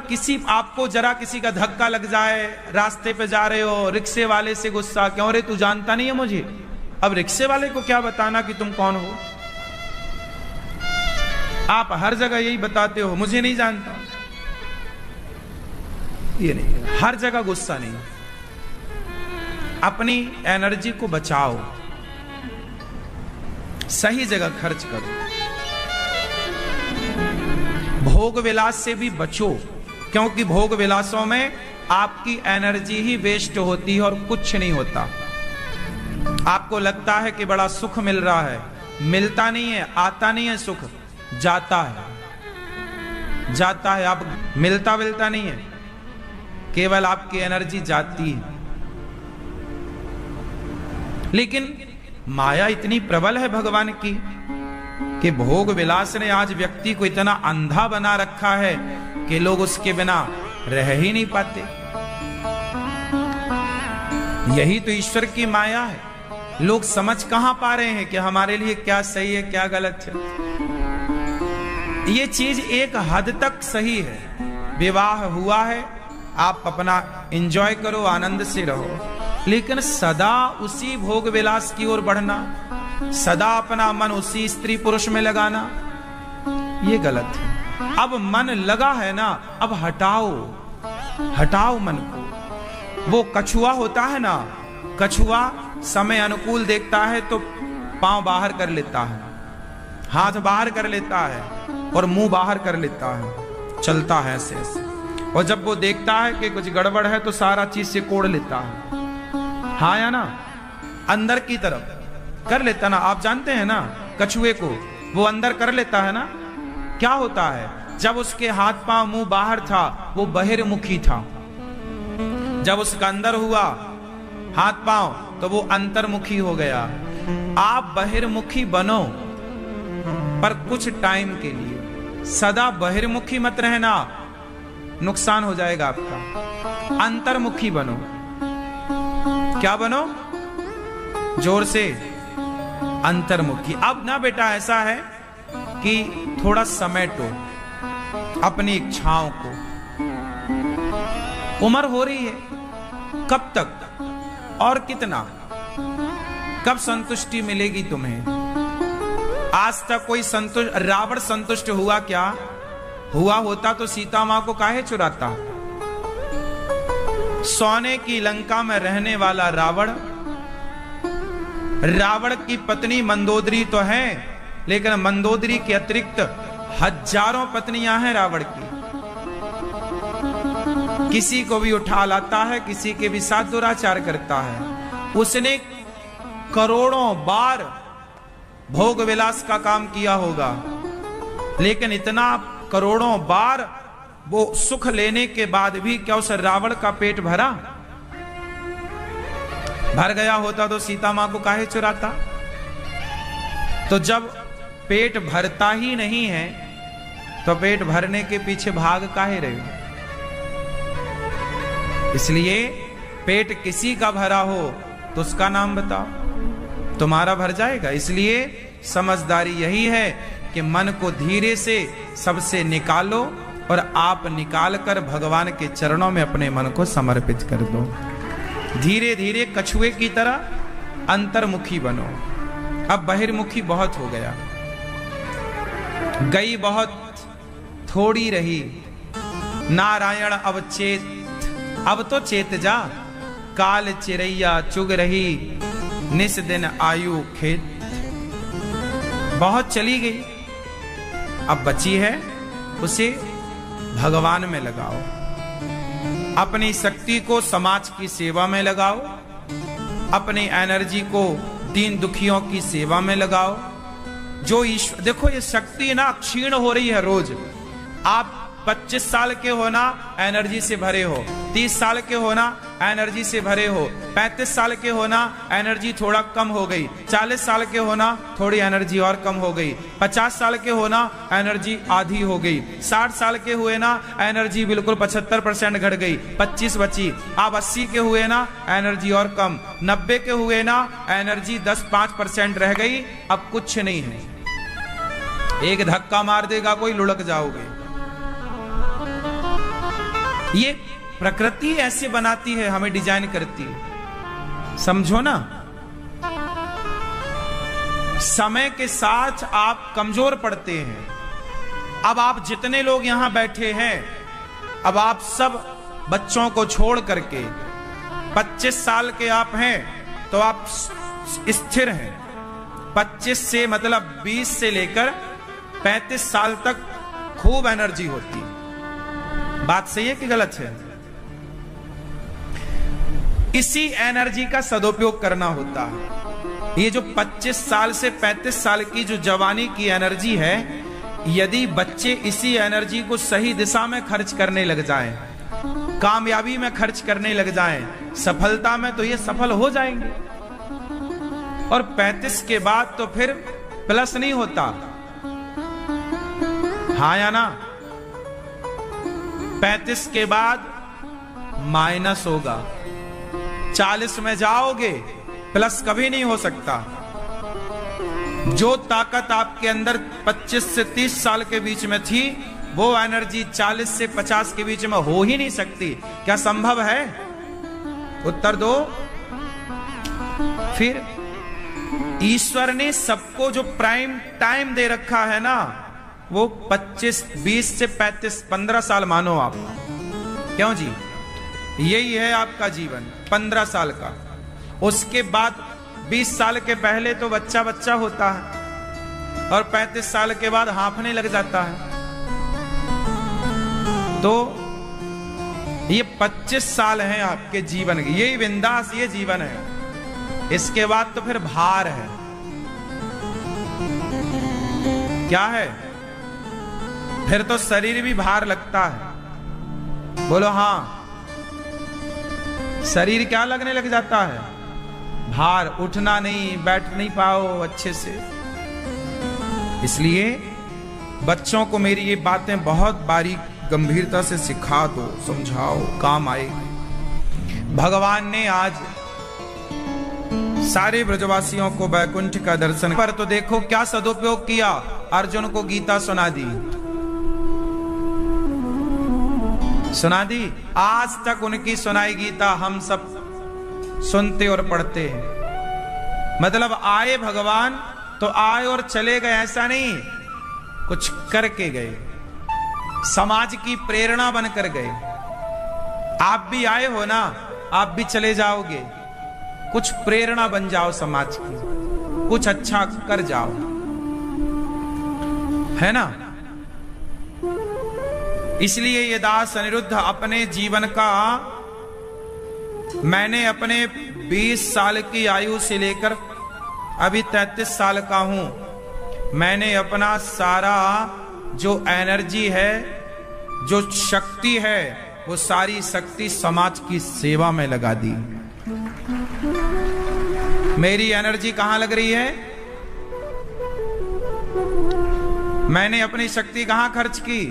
आपको जरा किसी का धक्का लग जाए, रास्ते पे जा रहे हो, रिक्शे वाले से गुस्सा, क्यों रे तू जानता नहीं है मुझे। अब रिक्शे वाले को क्या बताना कि तुम कौन हो। आप हर जगह यही बताते हो, मुझे नहीं जानता, ये नहीं। हर जगह गुस्सा नहीं, अपनी एनर्जी को बचाओ, सही जगह खर्च करो। भोग विलास से भी बचो, क्योंकि भोग विलासों में आपकी एनर्जी ही वेस्ट होती है और कुछ नहीं होता। आपको लगता है कि बड़ा सुख मिल रहा है, मिलता नहीं है, आता नहीं है सुख, जाता है, जाता है। आप मिलता नहीं है, केवल आपकी एनर्जी जाती है। लेकिन माया इतनी प्रबल है भगवान की कि भोग विलास ने आज व्यक्ति को इतना अंधा बना रखा है कि लोग उसके बिना रह ही नहीं पाते। यही तो ईश्वर की माया है। लोग समझ कहां पा रहे हैं कि हमारे लिए क्या सही है, क्या गलत है। ये चीज एक हद तक सही है। विवाह हुआ है, आप अपना एंजॉय करो, आनंद से रहो, लेकिन सदा उसी भोग विलास की ओर बढ़ना, सदा अपना मन उसी स्त्री पुरुष में लगाना, ये गलत है। अब मन लगा है ना, अब हटाओ, हटाओ मन को। वो कछुआ होता है ना, कछुआ समय अनुकूल देखता है तो पांव बाहर कर लेता है, हाथ बाहर कर लेता है और मुंह बाहर कर लेता है, चलता है ऐसे ऐसे। और जब वो देखता है कि कुछ गड़बड़ है तो सारा चीज से कोड़ लेता है, हाँ या ना, अंदर की तरफ कर लेता ना। आप जानते हैं ना कछुए को, वो अंदर कर लेता है ना। क्या होता है, जब उसके हाथ पांव मुंह बाहर था वो बहिर्मुखी था, जब उसका अंदर हुआ हाथ पांव तो वो अंतर्मुखी हो गया। आप बहिर्मुखी बनो, पर कुछ टाइम के लिए। सदा बहिर्मुखी मत रहना, नुकसान हो जाएगा आपका। अंतर्मुखी बनो। क्या बनो? जोर से, अंतर्मुखी। अब ना बेटा ऐसा है कि थोड़ा समेटो अपनी इच्छाओं को। उम्र हो रही है, कब तक और कितना, कब संतुष्टि मिलेगी तुम्हें? आज तक कोई संतुष्ट, रावण संतुष्ट हुआ क्या? हुआ होता तो सीता मां को काहे चुराता? सोने की लंका में रहने वाला रावण, रावण की पत्नी मंदोदरी तो है, लेकिन मंदोदरी के अतिरिक्त हजारों पत्नियां हैं रावण की। किसी को भी उठा लाता है, किसी के भी साथ दुराचार करता है। उसने करोड़ों बार भोग विलास का काम किया होगा, लेकिन इतना करोड़ों बार वो सुख लेने के बाद भी क्या उस रावण का पेट भरा? भर गया होता तो सीता मां को काहे चुराता? तो जब पेट भरता ही नहीं है तो पेट भरने के पीछे भाग काहे रहे हो? इसलिए पेट किसी का भरा हो तो उसका नाम बताओ, तुम्हारा भर जाएगा। इसलिए समझदारी यही है कि मन को धीरे से सबसे निकालो और आप निकालकर भगवान के चरणों में अपने मन को समर्पित कर दो। धीरे धीरे कछुए की तरह अंतर्मुखी बनो। अब बहिर्मुखी बहुत हो गया, गई बहुत थोड़ी रही। नारायण अब चेत, अब तो चेत जा। काल चिरैया चुग रही, निस दिन आयु खेत। बहुत चली गई, अब बची है, उसे भगवान में लगाओ। अपनी शक्ति को समाज की सेवा में लगाओ, अपनी एनर्जी को दीन दुखियों की सेवा में लगाओ। जो ईश्वर, देखो ये शक्ति ना क्षीण हो रही है रोज। आप 25 साल के होना एनर्जी से भरे हो, 30 साल के होना एनर्जी से भरे हो, 35 साल के होना एनर्जी थोड़ा कम हो गई, 40 साल के होना थोड़ी एनर्जी और कम हो गई, 50 साल के होना एनर्जी आधी हो गई, 60 साल के हुए ना एनर्जी बिल्कुल 75% घट गई, 25 बची। आप 80 के हुए ना एनर्जी और कम, 90 के हुए ना एनर्जी 10-5% रह गई, अब कुछ नहीं है। एक धक्का मार देगा कोई, लुढ़क जाओगे। ये प्रकृति ऐसे बनाती है, हमें डिजाइन करती है, समझो ना। समय के साथ आप कमजोर पड़ते हैं। अब आप जितने लोग यहां बैठे हैं, अब आप सब बच्चों को छोड़ करके 25 साल के आप हैं तो आप स्थिर हैं। 25 से मतलब 20 से लेकर 35 साल तक खूब एनर्जी होती है। बात सही है कि गलत है? इसी एनर्जी का सदुपयोग करना होता है। ये जो 25 साल से 35 साल की जो जवानी की एनर्जी है, यदि बच्चे इसी एनर्जी को सही दिशा में खर्च करने लग जाएं, कामयाबी में खर्च करने लग जाएं, सफलता में, तो ये सफल हो जाएंगे। और 35 के बाद तो फिर प्लस नहीं होता, हाँ या ना? 35 के बाद माइनस होगा। 40 में जाओगे, प्लस कभी नहीं हो सकता। जो ताकत आपके अंदर 25 से 30 साल के बीच में थी, वो एनर्जी 40 से 50 के बीच में हो ही नहीं सकती। क्या संभव है? उत्तर दो। फिर ईश्वर ने सबको जो प्राइम टाइम दे रखा है ना, वो 25, 20 से 35, 15 साल मानो आप। क्यों जी? यही है आपका जीवन, 15 साल का। उसके बाद 20 साल के पहले तो बच्चा बच्चा होता है और 35 साल के बाद हाँफने लग जाता है। तो ये 25 साल हैं आपके जीवन के, यही बिंदास ये जीवन है। इसके बाद तो फिर भार है। क्या है? फिर तो शरीर भी भार लगता है। बोलो हाँ, शरीर क्या लगने लग जाता है? भार। उठना नहीं, बैठ नहीं पाओ अच्छे से। इसलिए बच्चों को मेरी ये बातें बहुत बारीक गंभीरता से सिखा दो, समझाओ, काम आएगी। भगवान ने आज सारे ब्रजवासियों को वैकुंठ का दर्शन पर तो देखो क्या सदुपयोग किया। अर्जुन को गीता सुना दी, सुना दी। आज तक उनकी सुनाई गीता हम सब सुनते और पढ़ते हैं। मतलब आए भगवान तो आए और चले गए, ऐसा नहीं, कुछ करके गए, समाज की प्रेरणा बनकर गए। आप भी आए हो ना, आप भी चले जाओगे, कुछ प्रेरणा बन जाओ समाज की, कुछ अच्छा कर जाओ, है ना? इसलिए ये दास अनिरुद्ध अपने जीवन का, मैंने अपने 20 साल की आयु से लेकर अभी 33 साल का हूं, मैंने अपना सारा जो एनर्जी है, जो शक्ति है, वो सारी शक्ति समाज की सेवा में लगा दी। मेरी एनर्जी कहां लग रही है? मैंने अपनी शक्ति कहां खर्च की?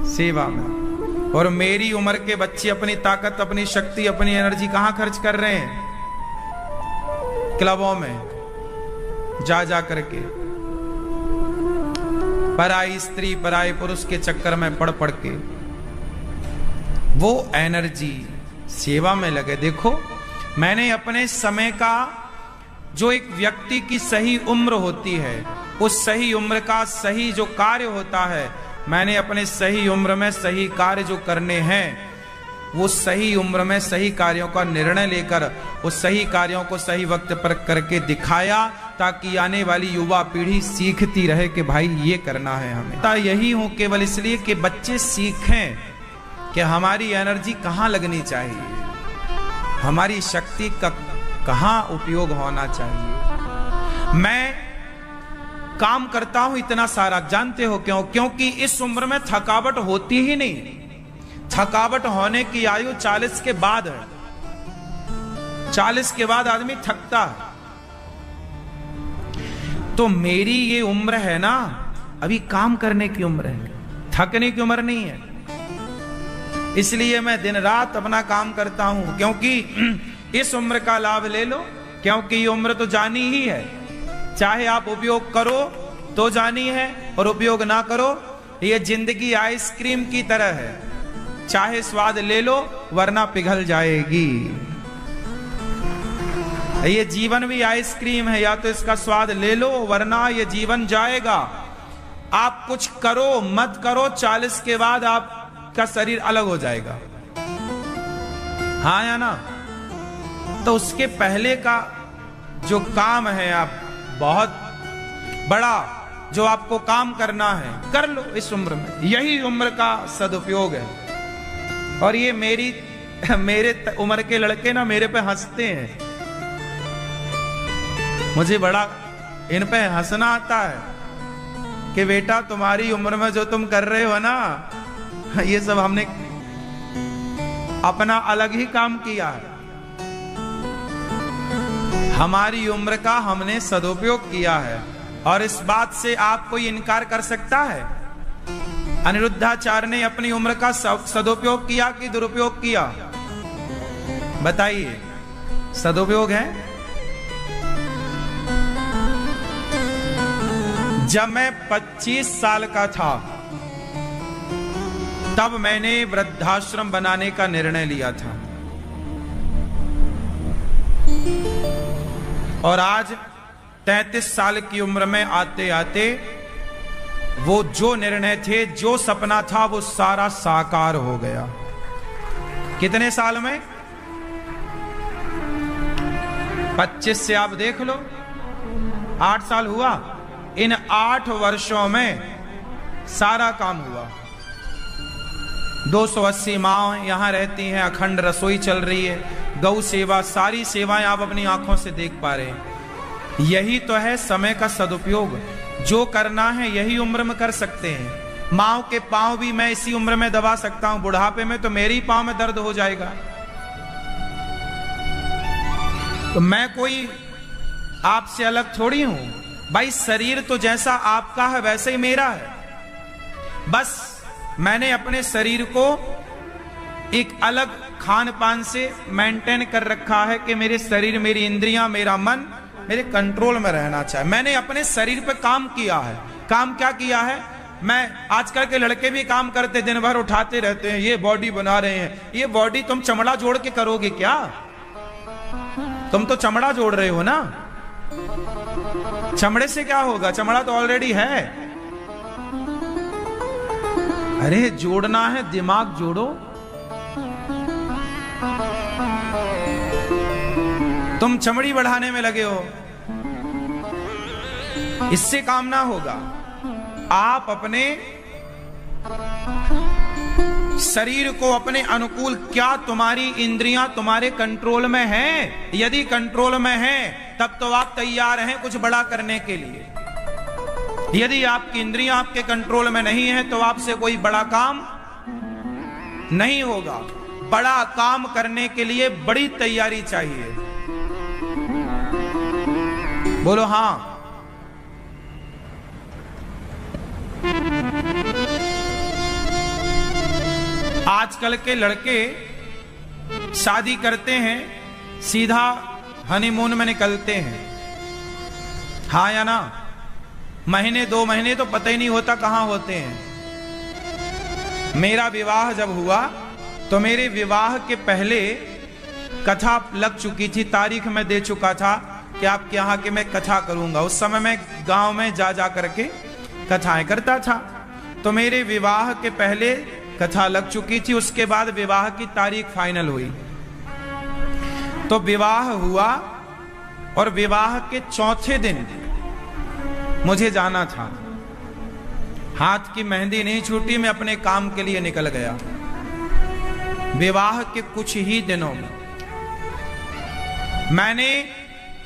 सेवा में। और मेरी उम्र के बच्चे अपनी ताकत, अपनी शक्ति, अपनी एनर्जी कहां खर्च कर रहे हैं? क्लबों में जा जा करके, पराई स्त्री पराई पुरुष के चक्कर में पड़ पड़ के वो एनर्जी सेवा में लगे। देखो, मैंने अपने समय का, जो एक व्यक्ति की सही उम्र होती है, उस सही उम्र का सही जो कार्य होता है, मैंने अपने सही उम्र में सही कार्य जो करने हैं, वो सही उम्र में सही कार्यों का निर्णय लेकर उस सही कार्यों को सही वक्त पर करके दिखाया, ताकि आने वाली युवा पीढ़ी सीखती रहे कि भाई ये करना है हमें। यही हूं केवल इसलिए कि बच्चे सीखें कि हमारी एनर्जी कहाँ लगनी चाहिए, हमारी शक्ति का कहाँ उपयोग होना चाहिए। मैं काम करता हूं इतना सारा, जानते हो क्यों? क्योंकि इस उम्र में थकावट होती ही नहीं। थकावट होने की आयु 40 के बाद है। 40 के बाद आदमी थकता है। तो मेरी ये उम्र है ना, अभी काम करने की उम्र है, थकने की उम्र नहीं है। इसलिए मैं दिन रात अपना काम करता हूं, क्योंकि इस उम्र का लाभ ले लो, क्योंकि ये उम्र तो जानी ही है। चाहे आप उपयोग करो तो जानी है, और उपयोग ना करो, ये जिंदगी आइसक्रीम की तरह है, चाहे स्वाद ले लो वरना पिघल जाएगी। ये जीवन भी आइसक्रीम है, या तो इसका स्वाद ले लो वरना ये जीवन जाएगा। आप कुछ करो मत करो, 40 के बाद आपका शरीर अलग हो जाएगा। हाँ या ना? तो उसके पहले का जो काम है, आप बहुत बड़ा जो आपको काम करना है कर लो इस उम्र में। यही उम्र का सदुपयोग है। और ये मेरे उम्र के लड़के ना मेरे पे हंसते हैं, मुझे बड़ा इन पे हंसना आता है कि बेटा तुम्हारी उम्र में जो तुम कर रहे हो ना, ये सब हमने अपना अलग ही काम किया है। हमारी उम्र का हमने सदुपयोग किया है, और इस बात से आप कोई इनकार कर सकता है? अनिरुद्धाचार्य ने अपनी उम्र का सदुपयोग किया कि दुरुपयोग किया? बताइए। सदुपयोग है। जब मैं 25 साल का था तब मैंने वृद्धाश्रम बनाने का निर्णय लिया था, और आज 33 साल की उम्र में आते आते वो जो निर्णय थे, जो सपना था, वो सारा साकार हो गया। कितने साल में? 25 से आप देख लो, 8 साल हुआ। इन 8 वर्षों में सारा काम हुआ। 280 माँ यहां रहती हैं, अखंड रसोई चल रही है, गौ सेवा, सारी सेवाएं आप अपनी आंखों से देख पा रहे हैं। यही तो है समय का सदुपयोग। जो करना है यही उम्र में कर सकते हैं। माँ के पांव भी मैं इसी उम्र में दबा सकता हूं, बुढ़ापे में तो मेरे ही पांव में दर्द हो जाएगा। तो मैं कोई आपसे अलग थोड़ी हूं भाई। शरीर तो जैसा आपका है वैसे ही मेरा है। बस मैंने अपने शरीर को एक अलग खान पान से मेंटेन कर रखा है कि मेरे शरीर, मेरी इंद्रियां, मेरा मन मेरे कंट्रोल में रहना चाहिए। मैंने अपने शरीर पे काम किया है। काम क्या किया है? मैं आजकल के लड़के भी काम करते, दिन भर उठाते रहते हैं, ये बॉडी बना रहे हैं। ये बॉडी तुम चमड़ा जोड़ के करोगे क्या? तुम तो चमड़ा जोड़ रहे हो ना। चमड़े से क्या होगा? चमड़ा तो ऑलरेडी है। अरे जोड़ना है, दिमाग जोड़ो। तुम चमड़ी बढ़ाने में लगे हो, इससे काम ना होगा। आप अपने शरीर को अपने अनुकूल, क्या तुम्हारी इंद्रियां तुम्हारे कंट्रोल में हैं? यदि कंट्रोल में हैं तब तो आप तैयार हैं कुछ बड़ा करने के लिए। यदि आपकी इंद्रियां आपके कंट्रोल में नहीं है तो आपसे कोई बड़ा काम नहीं होगा। बड़ा काम करने के लिए बड़ी तैयारी चाहिए। बोलो हां। आजकल के लड़के शादी करते हैं, सीधा हनीमून में निकलते हैं। हाँ या ना? महीने 2 महीने तो पता ही नहीं होता कहां होते हैं। मेरा विवाह जब हुआ तो मेरे विवाह के पहले कथा लग चुकी थी, तारीख में दे चुका था कि आपके यहाँ के मैं कथा करूंगा। उस समय मैं गांव में जा करके कथाएं करता था। तो मेरे विवाह के पहले कथा लग चुकी थी, उसके बाद विवाह की तारीख फाइनल हुई। तो विवाह हुआ और विवाह के चौथे दिन मुझे जाना था। हाथ की मेहंदी नहीं छूटी, मैं अपने काम के लिए निकल गया। विवाह के कुछ ही दिनों में मैंने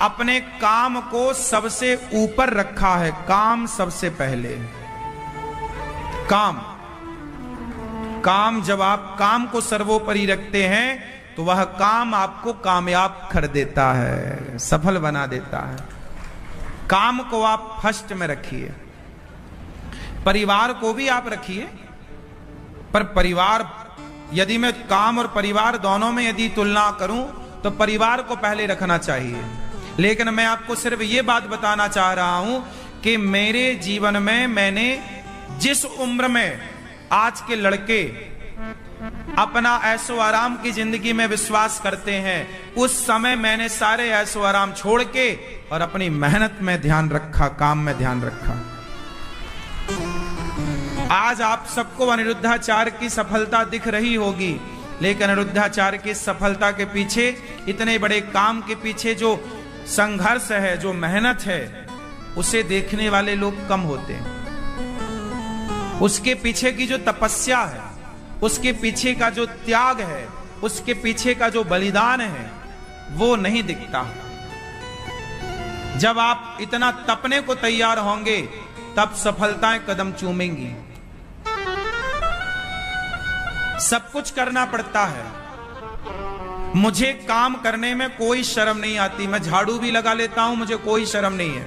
अपने काम को सबसे ऊपर रखा है। काम सबसे पहले। काम जब आप काम को सर्वोपरि रखते हैं तो वह काम आपको कामयाब कर देता है, सफल बना देता है। काम को आप फर्स्ट में रखिए। परिवार को भी आप रखिए, पर परिवार, यदि मैं काम और परिवार दोनों में यदि तुलना करूं तो परिवार को पहले रखना चाहिए। लेकिन मैं आपको सिर्फ ये बात बताना चाह रहा हूं कि मेरे जीवन में मैंने जिस उम्र में आज के लड़के अपना ऐशो आराम की जिंदगी में विश्वास करते हैं, उस समय मैंने सारे ऐशो आराम छोड़ के और अपनी मेहनत में ध्यान रखा, काम में ध्यान रखा। आज आप सबको अनिरुद्धाचार्य की सफलता दिख रही होगी। लेकिन अनिरुद्धाचार्य की सफलता के पीछे, इतने बड़े काम के पीछे जो संघर्ष है, जो मेहनत है, उसे देखने वाले लोग कम होते हैं। उसके पीछे की जो तपस्या है, उसके पीछे का जो त्याग है, उसके पीछे का जो बलिदान है, वो नहीं दिखता। जब आप इतना तपने को तैयार होंगे, तब सफलताएं कदम चूमेंगी। सब कुछ करना पड़ता है। मुझे काम करने में कोई शर्म नहीं आती। मैं झाड़ू भी लगा लेता हूं, मुझे कोई शर्म नहीं है।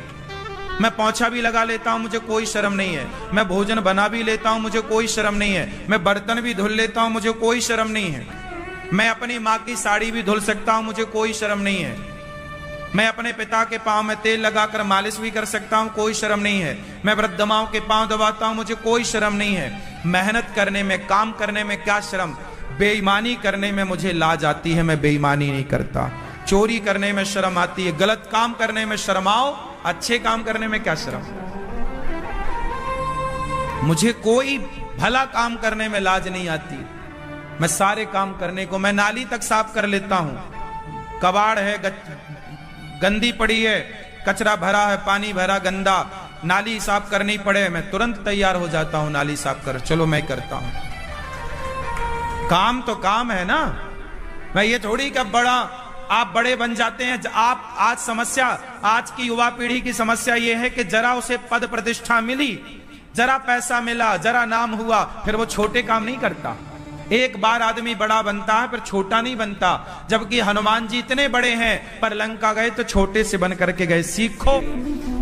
मैं पोंछा भी लगा लेता हूं, मुझे कोई शर्म नहीं है। मैं भोजन बना भी लेता हूं, मुझे कोई शर्म नहीं है। मैं बर्तन भी धुल लेता हूं, मुझे कोई शर्म नहीं है। मैं अपनी माँ की साड़ी भी धुल सकता हूं, मुझे कोई शर्म नहीं है। मैं अपने पिता के पांव में तेल लगाकर मालिश भी कर सकता हूं, कोई शर्म नहीं है। मैं वृद्ध माओं के पांव दबाता हूं, मुझे कोई शर्म नहीं है। मेहनत करने में, काम करने में क्या शर्म। बेईमानी करने में मुझे लाज आती है, मैं बेईमानी नहीं करता। चोरी करने में शर्म आती है, गलत काम करने में शर्म आओ, अच्छे काम करने में क्या शर्म। मुझे कोई भला काम करने में लाज नहीं आती। मैं सारे काम करने को, मैं नाली तक साफ कर लेता हूं। कबाड़ है, गंदी पड़ी है, कचरा भरा है, पानी भरा गंदा, नाली साफ करनी पड़े, मैं तुरंत तैयार हो जाता हूं नाली साफ कर, चलो मैं करता हूं। काम तो काम है ना। मैं ये थोड़ी कि बड़ा आप बड़े बन जाते हैं। आप आज समस्या, आज की युवा पीढ़ी की समस्या ये है कि जरा उसे पद प्रतिष्ठा मिली, जरा पैसा मिला, जरा नाम हुआ, फिर वो छोटे काम नहीं करता। एक बार आदमी बड़ा बनता है, फिर छोटा नहीं बनता। जबकि हनुमान जी इतने बड़े हैं, पर लंका गए तो छोटे से बन करके गए। सीखो,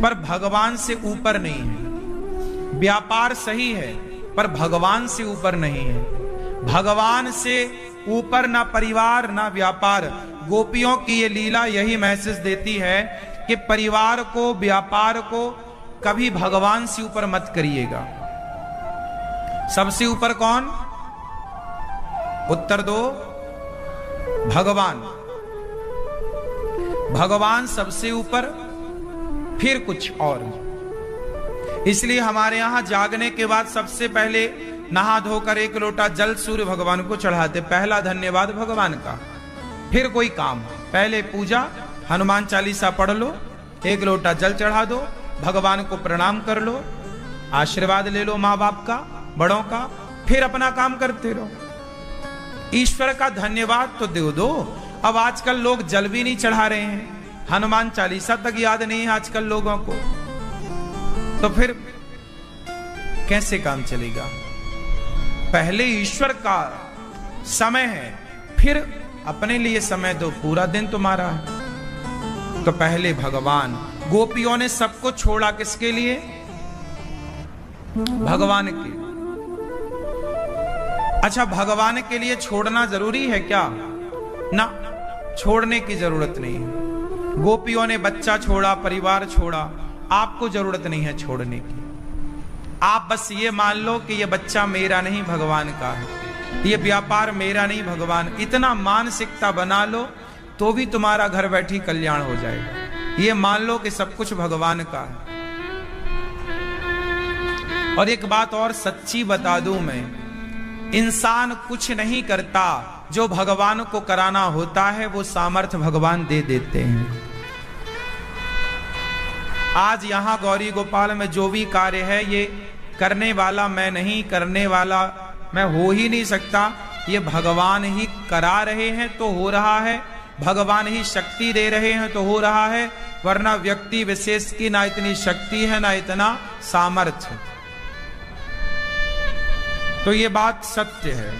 पर भगवान से ऊपर नहीं है। व्यापार सही है, पर भगवान से ऊपर नहीं है। भगवान से ऊपर ना परिवार ना व्यापार। गोपियों की ये लीला यही मैसेज देती है कि परिवार को, व्यापार को कभी भगवान से ऊपर मत करिएगा। सबसे ऊपर कौन? उत्तर दो। भगवान। भगवान सबसे ऊपर, फिर कुछ और। इसलिए हमारे यहां जागने के बाद सबसे पहले नहा धोकर एक लोटा जल सूर्य भगवान को चढ़ाते। पहला धन्यवाद भगवान का, फिर कोई काम। पहले पूजा, हनुमान चालीसा पढ़ लो, एक लोटा जल चढ़ा दो, भगवान को प्रणाम कर लो, आशीर्वाद ले लो माँ बाप का, बड़ों का, फिर अपना काम करते रहो। ईश्वर का धन्यवाद तो दे दो। अब आजकल लोग जल भी नहीं चढ़ा रहे हैं, हनुमान चालीसा तक याद नहीं है आजकल लोगों को, तो फिर कैसे काम चलेगा। पहले ईश्वर का समय है, फिर अपने लिए समय दो। पूरा दिन तुम्हारा है, तो पहले भगवान। गोपियों ने सबको छोड़ा किसके लिए? भगवान के। अच्छा, भगवान के लिए छोड़ना जरूरी है क्या? ना, छोड़ने की जरूरत नहीं है। गोपियों ने बच्चा छोड़ा, परिवार छोड़ा, आपको जरूरत नहीं है छोड़ने की। आप बस ये मान लो कि ये बच्चा मेरा नहीं, भगवान का है। ये व्यापार मेरा नहीं, भगवान। इतना मानसिकता बना लो तो भी तुम्हारा घर बैठी कल्याण हो जाएगा। ये मान लो कि सब कुछ भगवान का है। और एक बात और सच्ची बता दूं मैं, इंसान कुछ नहीं करता, जो भगवान को कराना होता है वो सामर्थ्य भगवान दे देते हैं। आज यहां गौरी गोपाल में जो भी कार्य है, ये करने वाला मैं नहीं, करने वाला मैं हो ही नहीं सकता। ये भगवान ही करा रहे हैं तो हो रहा है, भगवान ही शक्ति दे रहे हैं तो हो रहा है, वरना व्यक्ति विशेष की ना इतनी शक्ति है ना इतना सामर्थ्य। तो ये बात सत्य है।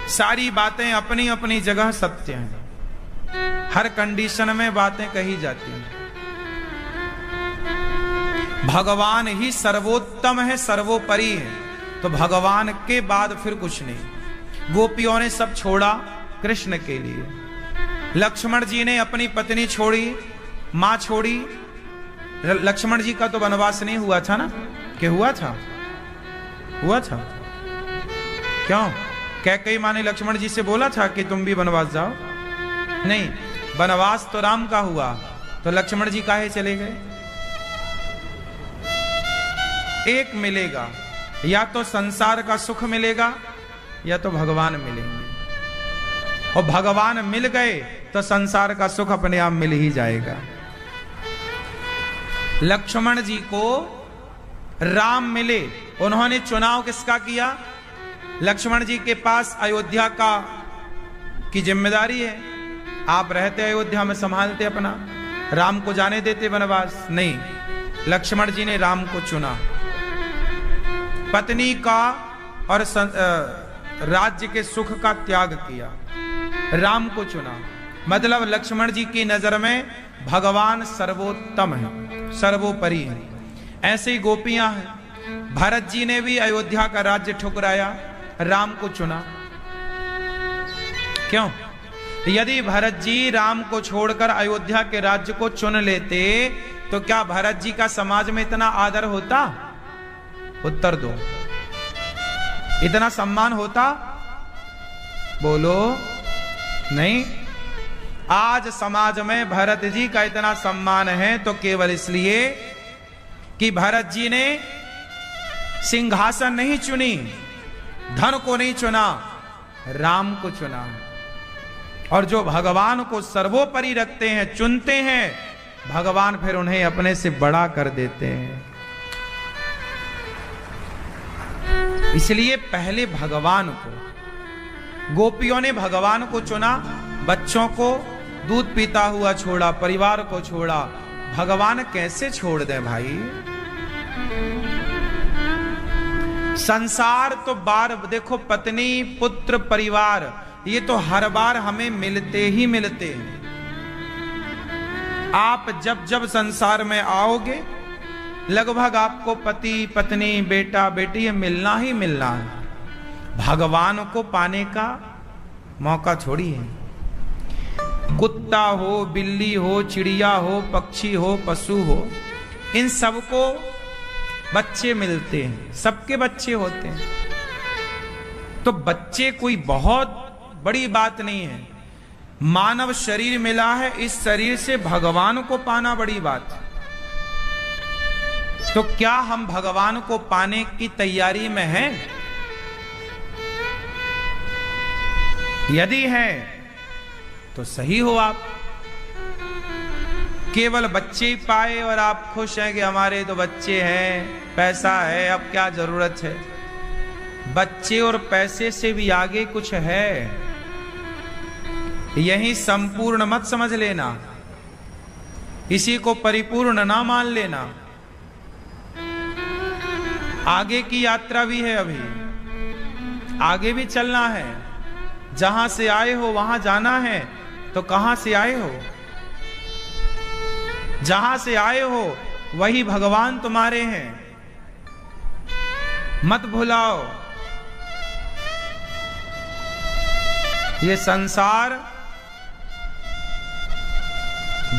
सारी बातें अपनी अपनी जगह सत्य हैं। हर कंडीशन में बातें कही जाती हैं। भगवान ही सर्वोत्तम है, सर्वोपरि है, तो भगवान के बाद फिर कुछ नहीं। गोपियों ने सब छोड़ा कृष्ण के लिए। लक्ष्मण जी ने अपनी पत्नी छोड़ी, मां छोड़ी। लक्ष्मण जी का तो वनवास नहीं हुआ था ना? क्या हुआ था? हुआ था। क्यों? कैकेयी मां ने लक्ष्मण जी से बोला था कि तुम भी वनवास जाओ? नहीं, वनवास तो राम का हुआ, तो लक्ष्मण जी काहे चले गए? एक मिलेगा, या तो संसार का सुख मिलेगा या तो भगवान मिलेंगे। और भगवान मिल गए तो संसार का सुख अपने आप मिल ही जाएगा। लक्ष्मण जी को राम मिले, उन्होंने चुनाव किसका किया? लक्ष्मण जी के पास अयोध्या की जिम्मेदारी है। आप रहते अयोध्या में, संभालते अपना, राम को जाने देते वनवास? नहीं, लक्ष्मण जी ने राम को चुना। पत्नी का और राज्य के सुख का त्याग किया, राम को चुना। मतलब लक्ष्मण जी की नजर में भगवान सर्वोत्तम है, सर्वोपरि है। ऐसे ही गोपियां हैं। भरत जी ने भी अयोध्या का राज्य ठुकराया, राम को चुना। क्यों? यदि भरत जी राम को छोड़कर अयोध्या के राज्य को चुन लेते तो क्या भरत जी का समाज में इतना आदर होता? उत्तर दो। इतना सम्मान होता? बोलो। नहीं। आज समाज में भरत जी का इतना सम्मान है तो केवल इसलिए कि भरत जी ने सिंहासन नहीं चुनी, धन को नहीं चुना, राम को चुना। और जो भगवान को सर्वोपरि रखते हैं, चुनते हैं, भगवान फिर उन्हें अपने से बड़ा कर देते हैं। इसलिए पहले भगवान को, गोपियों ने भगवान को चुना, बच्चों को दूध पीता हुआ छोड़ा, परिवार को छोड़ा। भगवान कैसे छोड़ दें भाई? संसार तो बार देखो, पत्नी, पुत्र, परिवार, ये तो हर बार हमें मिलते ही मिलते हैं। आप जब जब संसार में आओगे लगभग आपको पति, पत्नी, बेटा, बेटी ये मिलना ही मिलना है। भगवान को पाने का मौका छोड़िए। कुत्ता हो, बिल्ली हो, चिड़िया हो, पक्षी हो, पशु हो, इन सबको बच्चे मिलते हैं, सबके बच्चे होते हैं। तो बच्चे कोई बहुत बड़ी बात नहीं है। मानव शरीर मिला है, इस शरीर से भगवान को पाना बड़ी बात है। तो क्या हम भगवान को पाने की तैयारी में हैं? यदि हैं तो सही हो। आप केवल बच्चे ही पाए और आप खुश हैं कि हमारे तो बच्चे हैं, पैसा है, अब क्या जरूरत है? बच्चे और पैसे से भी आगे कुछ है। यही संपूर्ण मत समझ लेना, इसी को परिपूर्ण ना मान लेना। आगे की यात्रा भी है, अभी आगे भी चलना है। जहां से आए हो वहां जाना है। तो कहां से आए हो? जहां से आए हो वही भगवान तुम्हारे हैं, मत भुलाओ। ये संसार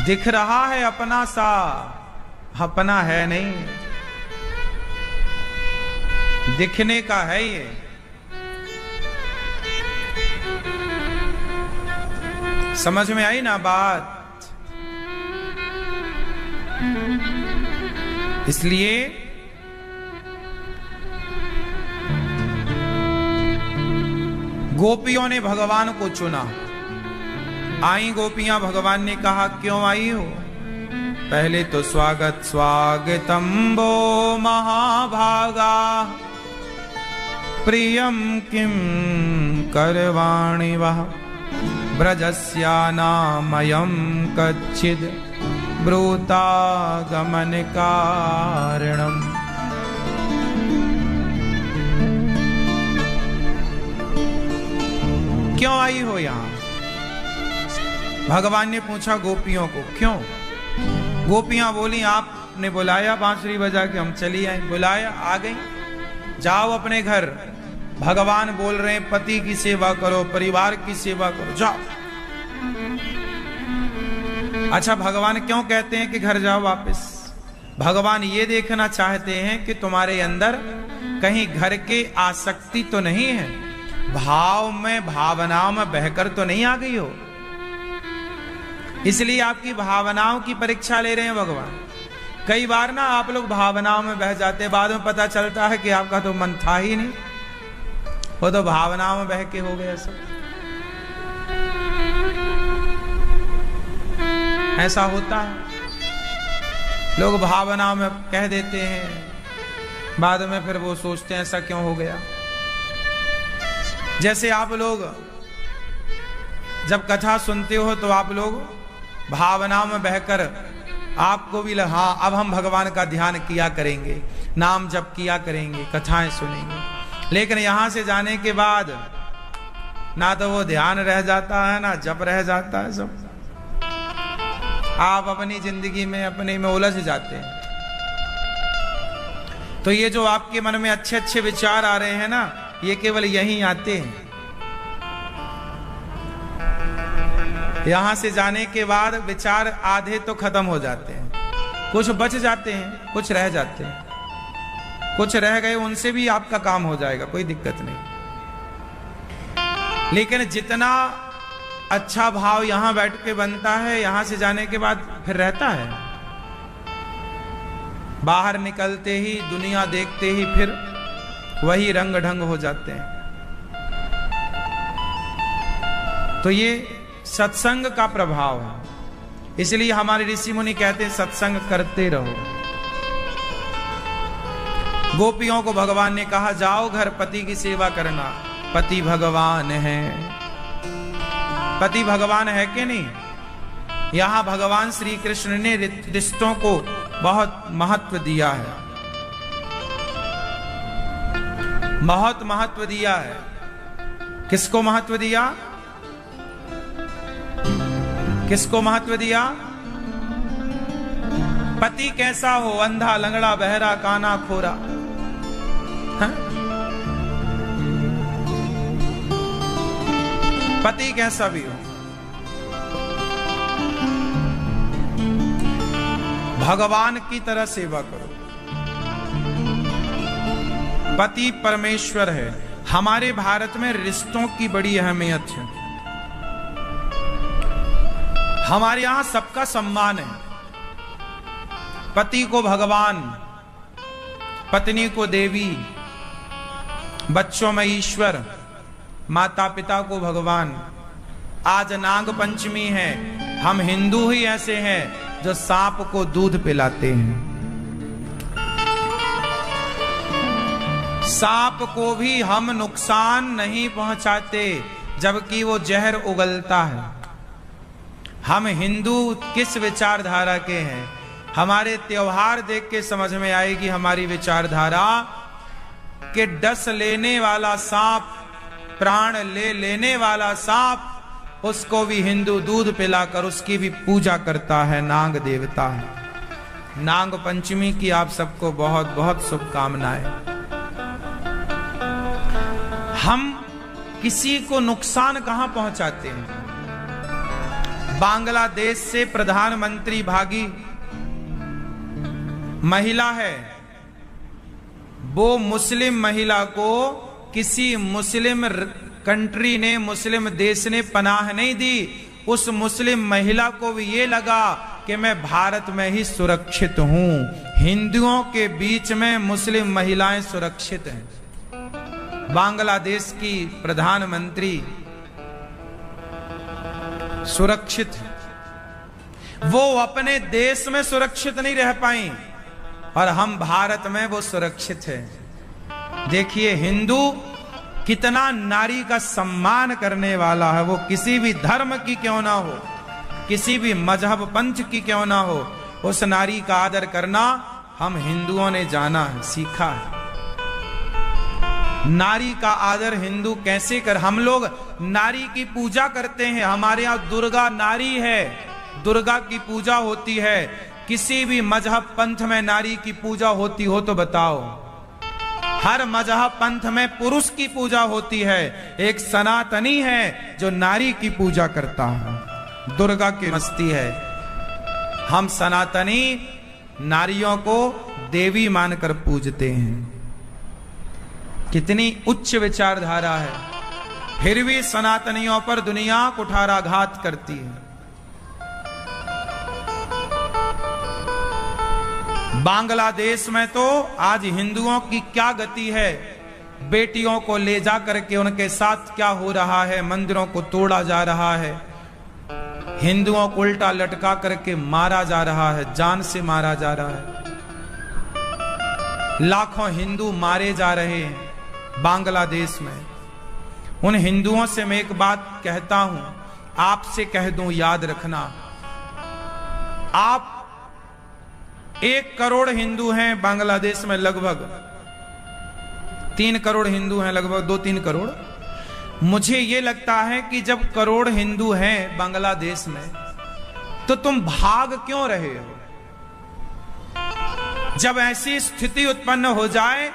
दिख रहा है अपना सा, अपना है नहीं, दिखने का है ये। समझ में आई ना बात? इसलिए गोपियों ने भगवान को चुना। आई गोपियां, भगवान ने कहा क्यों आई हो? पहले तो स्वागत स्वागतम वो महाभागा, प्रियम किम करवाणि वह, ब्रजस्यानामयं कच्चिद ब्रूतागमन कारणम। क्यों आई हो यहां? भगवान ने पूछा गोपियों को, क्यों? गोपियां बोली आपने बुलाया बांसुरी बजा के हम चली आई। बुलाया, आ गई, जाओ अपने घर। भगवान बोल रहे हैं पति की सेवा करो, परिवार की सेवा करो, जाओ। अच्छा, भगवान क्यों कहते हैं कि घर जाओ वापस? भगवान ये देखना चाहते हैं कि तुम्हारे अंदर कहीं घर के आसक्ति तो नहीं है, भाव में, भावनाओं में बहकर तो नहीं आ गई हो। इसलिए आपकी भावनाओं की परीक्षा ले रहे हैं भगवान। कई बार ना आप लोग भावनाओं में बह जाते हैं, बाद में पता चलता है कि आपका तो मन था ही नहीं, वो तो भावनाओं में बह के हो गया सब। ऐसा होता है, लोग भावना में कह देते हैं, बाद में फिर वो सोचते हैं ऐसा क्यों हो गया। जैसे आप लोग जब कथा सुनते हो तो आप लोग भावना में बहकर आपको भी लगा हाँ अब हम भगवान का ध्यान किया करेंगे, नाम जप किया करेंगे, कथाएं सुनेंगे। लेकिन यहां से जाने के बाद ना तो वो ध्यान रह जाता है ना जप रह जाता है, सब आप अपनी जिंदगी में अपने में उलझ जाते हैं। तो ये जो आपके मन में अच्छे अच्छे विचार आ रहे हैं ना, ये केवल यहीं आते हैं। यहां से जाने के बाद विचार आधे तो खत्म हो जाते हैं, कुछ बच जाते हैं, कुछ रह जाते हैं, कुछ रह गए उनसे भी आपका काम हो जाएगा, कोई दिक्कत नहीं। लेकिन जितना अच्छा भाव यहां बैठ के बनता है, यहां से जाने के बाद फिर रहता है। बाहर निकलते ही, दुनिया देखते ही फिर वही रंग ढंग हो जाते हैं। तो ये सत्संग का प्रभाव है। इसलिए हमारे ऋषि मुनि कहते हैं सत्संग करते रहो। गोपियों को भगवान ने कहा जाओ घर पति की सेवा करना, पति भगवान है। पति भगवान है कि नहीं? यहां भगवान श्री कृष्ण ने रिश्तों को बहुत महत्व दिया है, बहुत महत्व दिया है। किसको महत्व दिया? किसको महत्व दिया? पति कैसा हो, अंधा, लंगड़ा, बहरा, काना, खोरा, हाँ? पति कैसा भी हो, भगवान की तरह सेवा करो। पति परमेश्वर है। हमारे भारत में रिश्तों की बड़ी अहमियत है। हमारे यहां सबका सम्मान है। पति को भगवान, पत्नी को देवी, बच्चों में ईश्वर, माता पिता को भगवान। आज नाग पंचमी है, हम हिंदू ही ऐसे हैं जो सांप को दूध पिलाते हैं। सांप को भी हम नुकसान नहीं पहुंचाते, जबकि वो जहर उगलता है। हम हिंदू किस विचारधारा के हैं? हमारे त्योहार देख के समझ में आएगी हमारी विचारधारा कि डस लेने वाला सांप, प्राण लेने वाला सांप, उसको भी हिंदू दूध पिलाकर उसकी भी पूजा करता है, नाग देवता है। नाग पंचमी की आप सबको बहुत बहुत शुभकामनाएं। हम किसी को नुकसान कहां पहुंचाते हैं? बांग्लादेश से प्रधानमंत्री भागी महिला है, वो मुस्लिम महिला को किसी मुस्लिम कंट्री ने, मुस्लिम देश ने पनाह नहीं दी। उस मुस्लिम महिला को भी ये लगा कि मैं भारत में ही सुरक्षित हूं। हिंदुओं के बीच में मुस्लिम महिलाएं सुरक्षित हैं। बांग्लादेश की प्रधानमंत्री सुरक्षित है। वो अपने देश में सुरक्षित नहीं रह पाई और हम भारत में वो सुरक्षित है। देखिए हिंदू कितना नारी का सम्मान करने वाला है। वो किसी भी धर्म की क्यों ना हो, किसी भी मजहब पंथ की क्यों ना हो, उस नारी का आदर करना हम हिंदुओं ने जाना है, सीखा है। नारी का आदर हिंदू कैसे कर? हम लोग नारी की पूजा करते हैं। हमारे यहां दुर्गा नारी है, दुर्गा की पूजा होती है। किसी भी मजहब पंथ में नारी की पूजा होती हो तो बताओ? हर मजहब पंथ में पुरुष की पूजा होती है। एक सनातनी है जो नारी की पूजा करता है, दुर्गा की मस्ती है। हम सनातनी नारियों को देवी मानकर पूजते हैं। कितनी उच्च विचारधारा है, फिर भी सनातनियों पर दुनिया कुठाराघात करती है। बांग्लादेश में तो आज हिंदुओं की क्या गति है, बेटियों को ले जा करके उनके साथ क्या हो रहा है, मंदिरों को तोड़ा जा रहा है। हिंदुओं को उल्टा लटका करके मारा जा रहा है, जान से मारा जा रहा है। लाखों हिंदू मारे जा रहे हैं बांग्लादेश में। उन हिंदुओं से मैं एक बात कहता हूं, आपसे कह दूं, याद रखना, आप 1 करोड़ हिंदू हैं बांग्लादेश में, लगभग 3 करोड़ हिंदू हैं, लगभग 2-3 करोड़। मुझे यह लगता है कि जब करोड़ हिंदू हैं बांग्लादेश में, तो तुम भाग क्यों रहे हो? जब ऐसी स्थिति उत्पन्न हो जाए,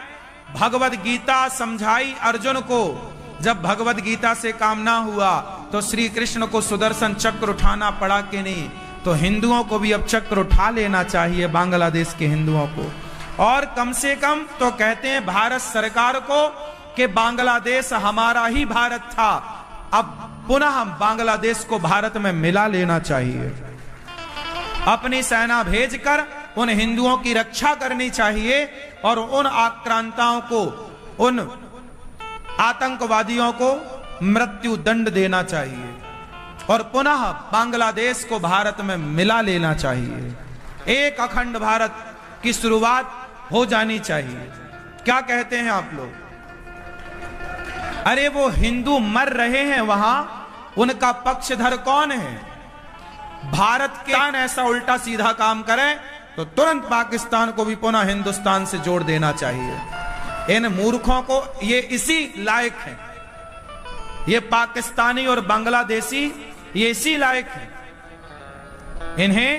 भगवत गीता समझाई अर्जुन को, जब भगवत गीता से काम ना हुआ तो श्री कृष्ण को सुदर्शन चक्र उठाना पड़ा कि नहीं? तो हिंदुओं को भी अब चक्र उठा लेना चाहिए, बांग्लादेश के हिंदुओं को। और कम से कम तो कहते हैं भारत सरकार को कि बांग्लादेश हमारा ही भारत था, अब पुनः बांग्लादेश को भारत में मिला लेना चाहिए। अपनी सेना भेजकर उन हिंदुओं की रक्षा करनी चाहिए और उन आक्रांताओं को, उन आतंकवादियों को मृत्यु दंड देना चाहिए और पुनः बांग्लादेश को भारत में मिला लेना चाहिए। एक अखंड भारत की शुरुआत हो जानी चाहिए। क्या कहते हैं आप लोग? अरे वो हिंदू मर रहे हैं वहां, उनका पक्षधर कौन है? भारत के ऐसा उल्टा सीधा काम करे तो तुरंत पाकिस्तान को भी पुनः हिंदुस्तान से जोड़ देना चाहिए। इन मूर्खों को, ये इसी लायक हैं, ये पाकिस्तानी और बांग्लादेशी ये इसी लायक हैं। इन्हें,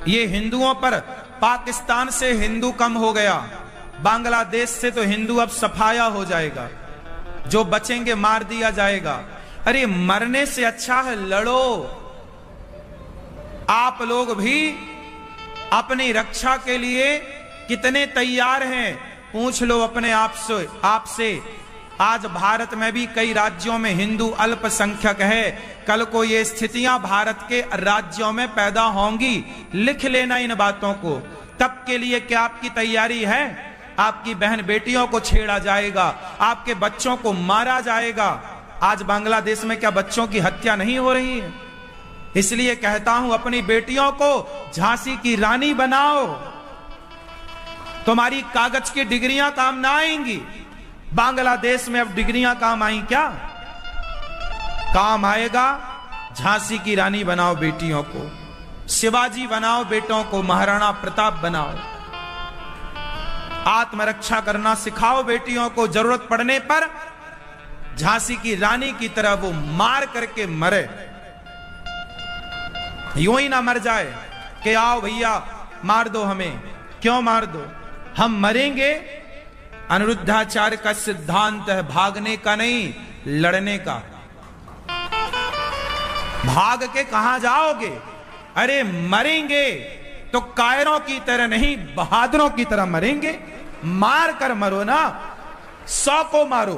ये हिंदुओं पर, पाकिस्तान से हिंदू कम हो गया, बांग्लादेश से तो हिंदू अब सफाया हो जाएगा, जो बचेंगे मार दिया जाएगा। अरे मरने से अच्छा है लड़ो। आप लोग भी अपनी रक्षा के लिए कितने तैयार हैं, पूछ लो अपने आपसे। आज भारत में भी कई राज्यों में हिंदू अल्पसंख्यक है, कल को ये स्थितियां भारत के राज्यों में पैदा होंगी। लिख लेना इन बातों को। तब के लिए क्या आपकी तैयारी है? आपकी बहन बेटियों को छेड़ा जाएगा, आपके बच्चों को मारा जाएगा। आज बांग्लादेश में क्या बच्चों की हत्या नहीं हो रही है? इसलिए कहता हूं, अपनी बेटियों को झांसी की रानी बनाओ। तुम्हारी कागज की डिग्रियां काम ना आएंगी। बांग्लादेश में अब डिग्रियां काम आई क्या? काम आएगा, झांसी की रानी बनाओ बेटियों को, शिवाजी बनाओ बेटों को, महाराणा प्रताप बनाओ। आत्मरक्षा करना सिखाओ बेटियों को। जरूरत पड़ने पर झांसी की रानी की तरह वो मार करके मरे, यूं ही ना मर जाए कि आओ भैया मार दो हमें। क्यों मार दो? हम मरेंगे। अनिरुद्धाचार्य का सिद्धांत है भागने का नहीं, लड़ने का। भाग के कहां जाओगे? अरे मरेंगे तो कायरों की तरह नहीं, बहादुरों की तरह मरेंगे। मार कर मरो ना, 100 को मारो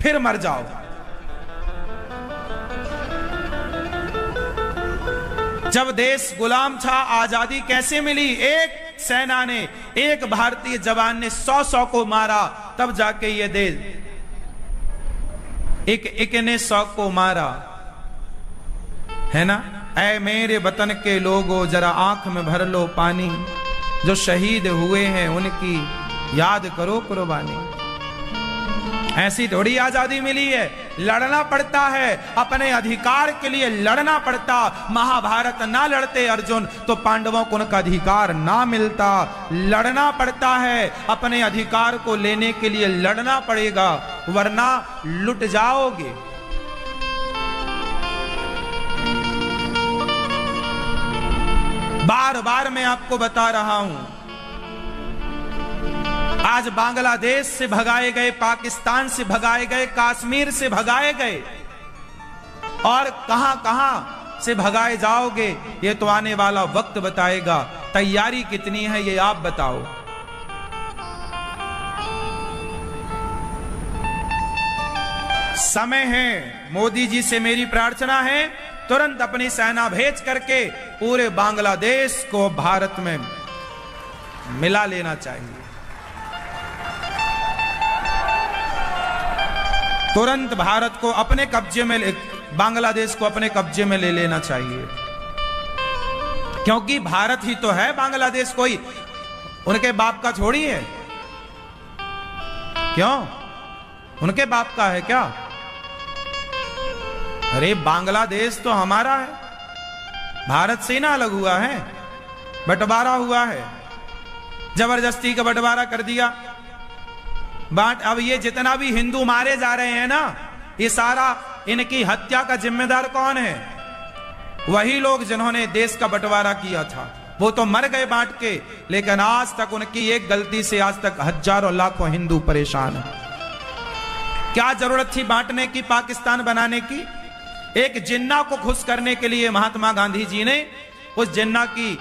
फिर मर जाओ। जब देश गुलाम था, आजादी कैसे मिली? एक सेना ने, एक भारतीय जवान ने 100 को मारा, तब जाके ये देश, एक ने 100 को मारा, है ना? ऐ मेरे वतन के लोगों, जरा आंख में भर लो पानी, जो शहीद हुए हैं उनकी याद करो कुर्बानी। ऐसी थोड़ी आजादी मिली है, लड़ना पड़ता है अपने अधिकार के लिए, लड़ना पड़ता। महाभारत ना लड़ते अर्जुन तो पांडवों को उनका अधिकार ना मिलता। लड़ना पड़ता है, अपने अधिकार को लेने के लिए लड़ना पड़ेगा, वरना लुट जाओगे। बार बार मैं आपको बता रहा हूं, आज बांग्लादेश से भगाए गए, पाकिस्तान से भगाए गए, कश्मीर से भगाए गए और कहां कहां से भगाए जाओगे, ये तो आने वाला वक्त बताएगा। तैयारी कितनी है ये आप बताओ। समय है। मोदी जी से मेरी प्रार्थना है, तुरंत अपनी सेना भेज करके पूरे बांग्लादेश को भारत में मिला लेना चाहिए। तुरंत भारत को अपने कब्जे में बांग्लादेश को अपने कब्जे में ले लेना चाहिए, क्योंकि भारत ही तो है बांग्लादेश, कोई उनके बाप का थोड़ी है। क्यों? उनके बाप का है क्या? अरे बांग्लादेश तो हमारा है, भारत से ना अलग हुआ है, बंटवारा हुआ है, जबरदस्ती का बंटवारा कर दिया बांट। अब ये जितना भी हिंदू मारे जा रहे हैं ना, ये सारा इनकी हत्या का जिम्मेदार कौन है? वही लोग जिन्होंने देश का बंटवारा किया था। वो तो मर गए बांट के, लेकिन आज तक उनकी एक गलती से आज तक हजारों लाखों हिंदू परेशान हैं। क्या जरूरत थी बांटने की, पाकिस्तान बनाने की? एक जिन्ना को खुश करने के लिए महात्मा गांधी जी ने उस जिन्ना की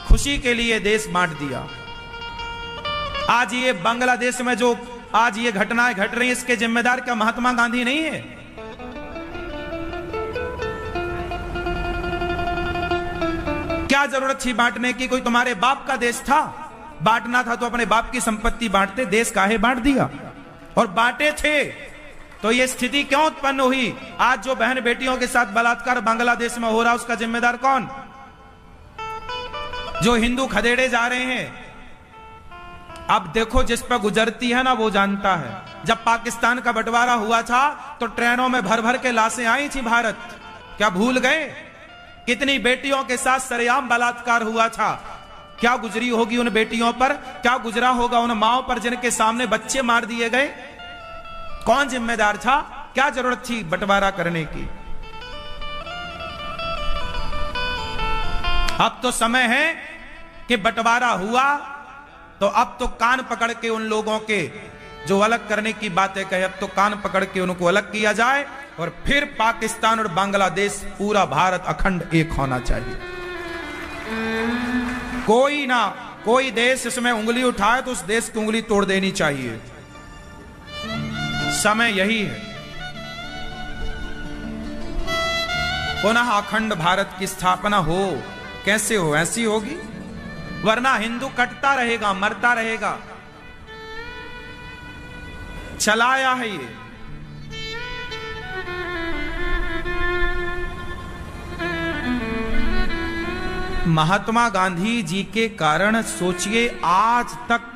खुशी के लिए देश बांट दिया। आज ये बांग्लादेश में जो आज ये घटनाएं घट रही हैं, इसके जिम्मेदार क्या महात्मा गांधी नहीं है? क्या जरूरत थी बांटने की? कोई तुम्हारे बाप का देश था? बांटना था तो अपने बाप की संपत्ति बांटते, देश काहे बांट दिया? और बांटे थे तो ये स्थिति क्यों उत्पन्न हुई? आज जो बहन बेटियों के साथ बलात्कार बांग्लादेश में हो रहा, उसका जिम्मेदार कौन? जो हिंदू खदेड़े जा रहे हैं। अब देखो, जिस पर गुजरती है ना वो जानता है। जब पाकिस्तान का बंटवारा हुआ था तो ट्रेनों में भर भर के लाशें आई थी भारत, क्या भूल गए? कितनी बेटियों के साथ सरेआम बलात्कार हुआ था। क्या गुजरी होगी उन बेटियों पर, क्या गुजरा होगा उन माओं पर जिनके सामने बच्चे मार दिए गए? कौन जिम्मेदार था? क्या जरूरत थी बंटवारा करने की? अब तो समय है कि बंटवारा हुआ तो अब तो कान पकड़ के उन लोगों के जो अलग करने की बातें कहे, अब तो कान पकड़ के उनको अलग किया जाए और फिर पाकिस्तान और बांग्लादेश, पूरा भारत अखंड एक होना चाहिए। कोई ना कोई देश इसमें उंगली उठाए तो उस देश की उंगली तोड़ देनी चाहिए। समय यही है। पुनः अखंड भारत की स्थापना हो। कैसे हो? ऐसी होगी, वरना हिंदू कटता रहेगा, मरता रहेगा। चलाया है ये। महात्मा गांधी जी के कारण सोचिए आज तक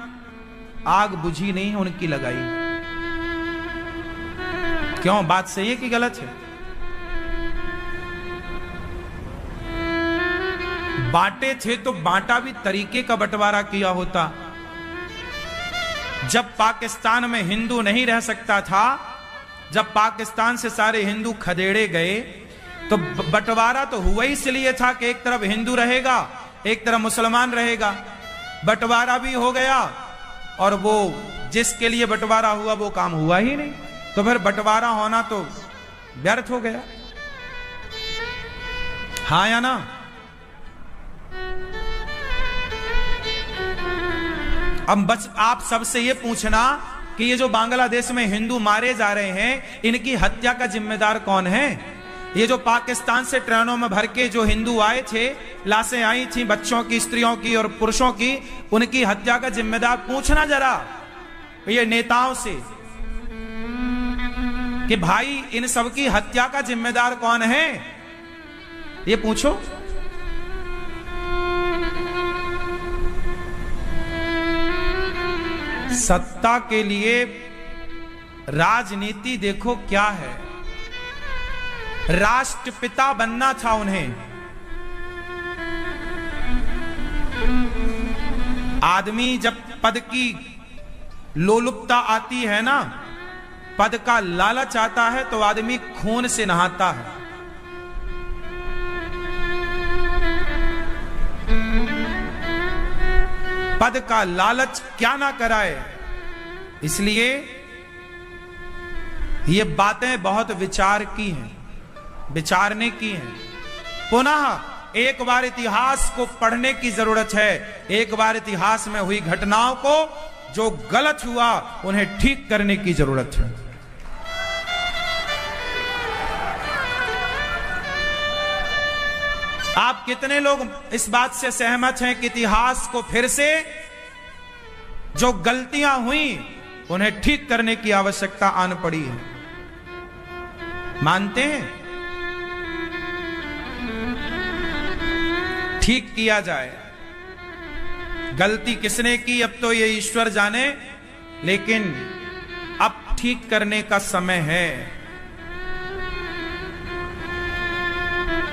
आग बुझी नहीं उनकी लगाई। क्यों? बात सही है कि गलत है? बांटे थे तो बांटा भी तरीके का बंटवारा किया होता। जब पाकिस्तान में हिंदू नहीं रह सकता था, जब पाकिस्तान से सारे हिंदू खदेड़े गए, तो बंटवारा तो हुआ ही इसलिए था कि एक तरफ हिंदू रहेगा, एक तरफ मुसलमान रहेगा। बंटवारा भी हो गया और वो जिसके लिए बंटवारा हुआ वो काम हुआ ही नहीं, तो फिर बंटवारा होना तो व्यर्थ हो गया। हाँ या ना? अब बस आप सबसे ये पूछना कि ये जो बांग्लादेश में हिंदू मारे जा रहे हैं, इनकी हत्या का जिम्मेदार कौन है? ये जो पाकिस्तान से ट्रेनों में भर के जो हिंदू आए थे, लाशें आई थी बच्चों की, स्त्रियों की और पुरुषों की, उनकी हत्या का जिम्मेदार पूछना जरा ये नेताओं से कि भाई इन सब की हत्या का जिम्मेदार कौन है? ये पूछो। सत्ता के लिए राजनीति देखो क्या है। राष्ट्रपिता बनना था उन्हें। आदमी जब पद की लोलुपता आती है ना, पद का लालच आता है, तो आदमी खून से नहाता है। पद का लालच क्या ना कराए। इसलिए ये बातें बहुत विचार की हैं, विचारने की हैं। पुनः एक बार इतिहास को पढ़ने की जरूरत है। एक बार इतिहास में हुई घटनाओं को, जो गलत हुआ, उन्हें ठीक करने की जरूरत है। आप कितने लोग इस बात से सहमत हैं कि इतिहास को फिर से जो गलतियां हुई उन्हें ठीक करने की आवश्यकता आन पड़ी है? मानते हैं? ठीक किया जाए। गलती किसने की अब तो ये ईश्वर जाने, लेकिन अब ठीक करने का समय है।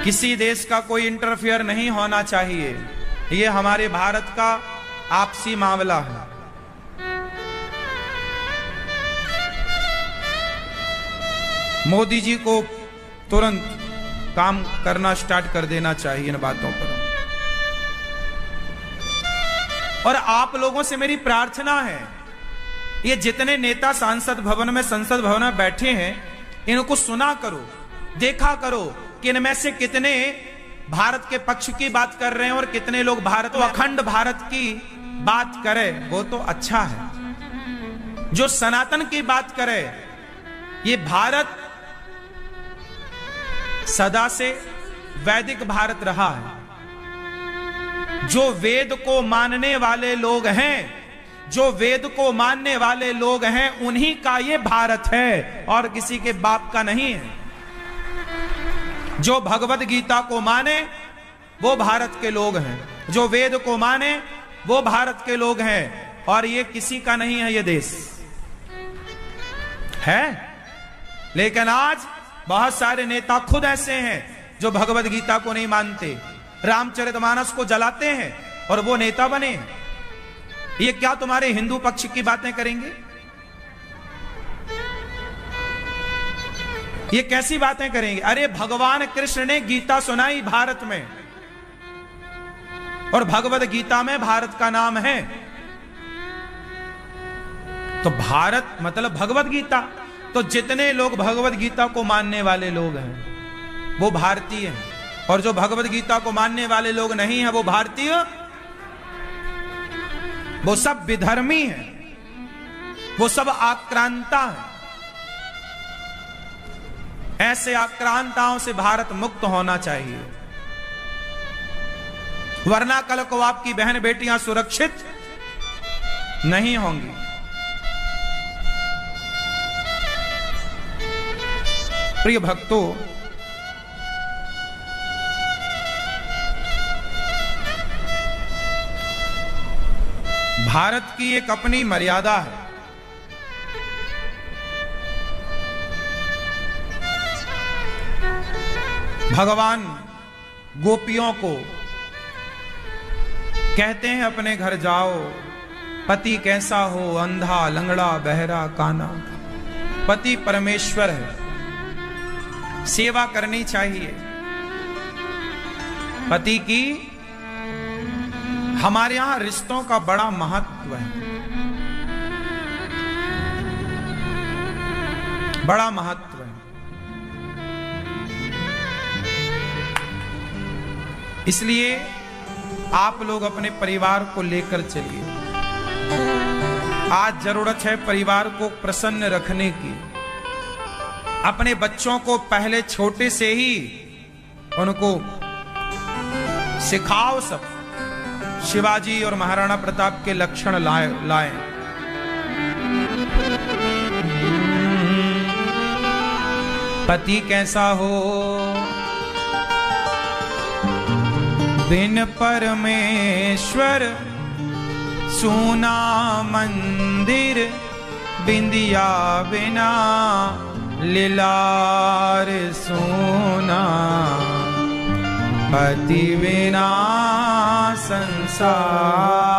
किसी देश का कोई इंटरफेयर नहीं होना चाहिए। ये हमारे भारत का आपसी मामला है। मोदी जी को तुरंत काम करना स्टार्ट कर देना चाहिए इन बातों पर। और आप लोगों से मेरी प्रार्थना है, ये जितने नेता सांसद भवन में, संसद भवन में बैठे हैं, इनको सुना करो, देखा करो कि इनमें से कितने भारत के पक्ष की बात कर रहे हैं और कितने लोग भारत, अखंड भारत की बात करें, वो तो अच्छा है। जो सनातन की बात करे, ये भारत सदा से वैदिक भारत रहा है। जो वेद को मानने वाले लोग हैं, जो वेद को मानने वाले लोग हैं, उन्हीं का ये भारत है और किसी के बाप का नहीं है। जो भगवत गीता को माने वो भारत के लोग हैं, जो वेद को माने वो भारत के लोग हैं, और ये किसी का नहीं है, ये देश है। लेकिन आज बहुत सारे नेता खुद ऐसे हैं जो भगवत गीता को नहीं मानते, रामचरितमानस को जलाते हैं और वो नेता बने हैं। ये क्या तुम्हारे हिंदू पक्ष की बातें करेंगे? ये कैसी बातें करेंगे? अरे भगवान कृष्ण ने गीता सुनाई भारत में, और भगवत गीता में भारत का नाम है। तो भारत मतलब भगवत गीता, तो जितने लोग भगवत गीता को मानने वाले लोग हैं वो भारतीय हैं, और जो भगवत गीता को मानने वाले लोग नहीं हैं वो भारतीय, वो सब विधर्मी हैं, वो सब आक्रांता हैं। ऐसे आक्रांताओं से भारत मुक्त होना चाहिए, वरना कल को आपकी बहन बेटियां सुरक्षित नहीं होंगी। प्रिय भक्तों, भारत की एक अपनी मर्यादा है। भगवान गोपियों को कहते हैं अपने घर जाओ, पति कैसा हो, अंधा, लंगड़ा, बहरा, काना, पति परमेश्वर है, सेवा करनी चाहिए। पति की हमारे यहां रिश्तों का बड़ा महत्व है, बड़ा महत्व है। इसलिए आप लोग अपने परिवार को लेकर चलिए। आज जरूरत है परिवार को प्रसन्न रखने की। अपने बच्चों को पहले छोटे से ही उनको सिखाओ सब शिवाजी और महाराणा प्रताप के लक्षण लाएं। पति कैसा हो, बिन परमेश्वर सूना मंदिर, बिंदिया बिना लीलार सोना, पति बिना संसार।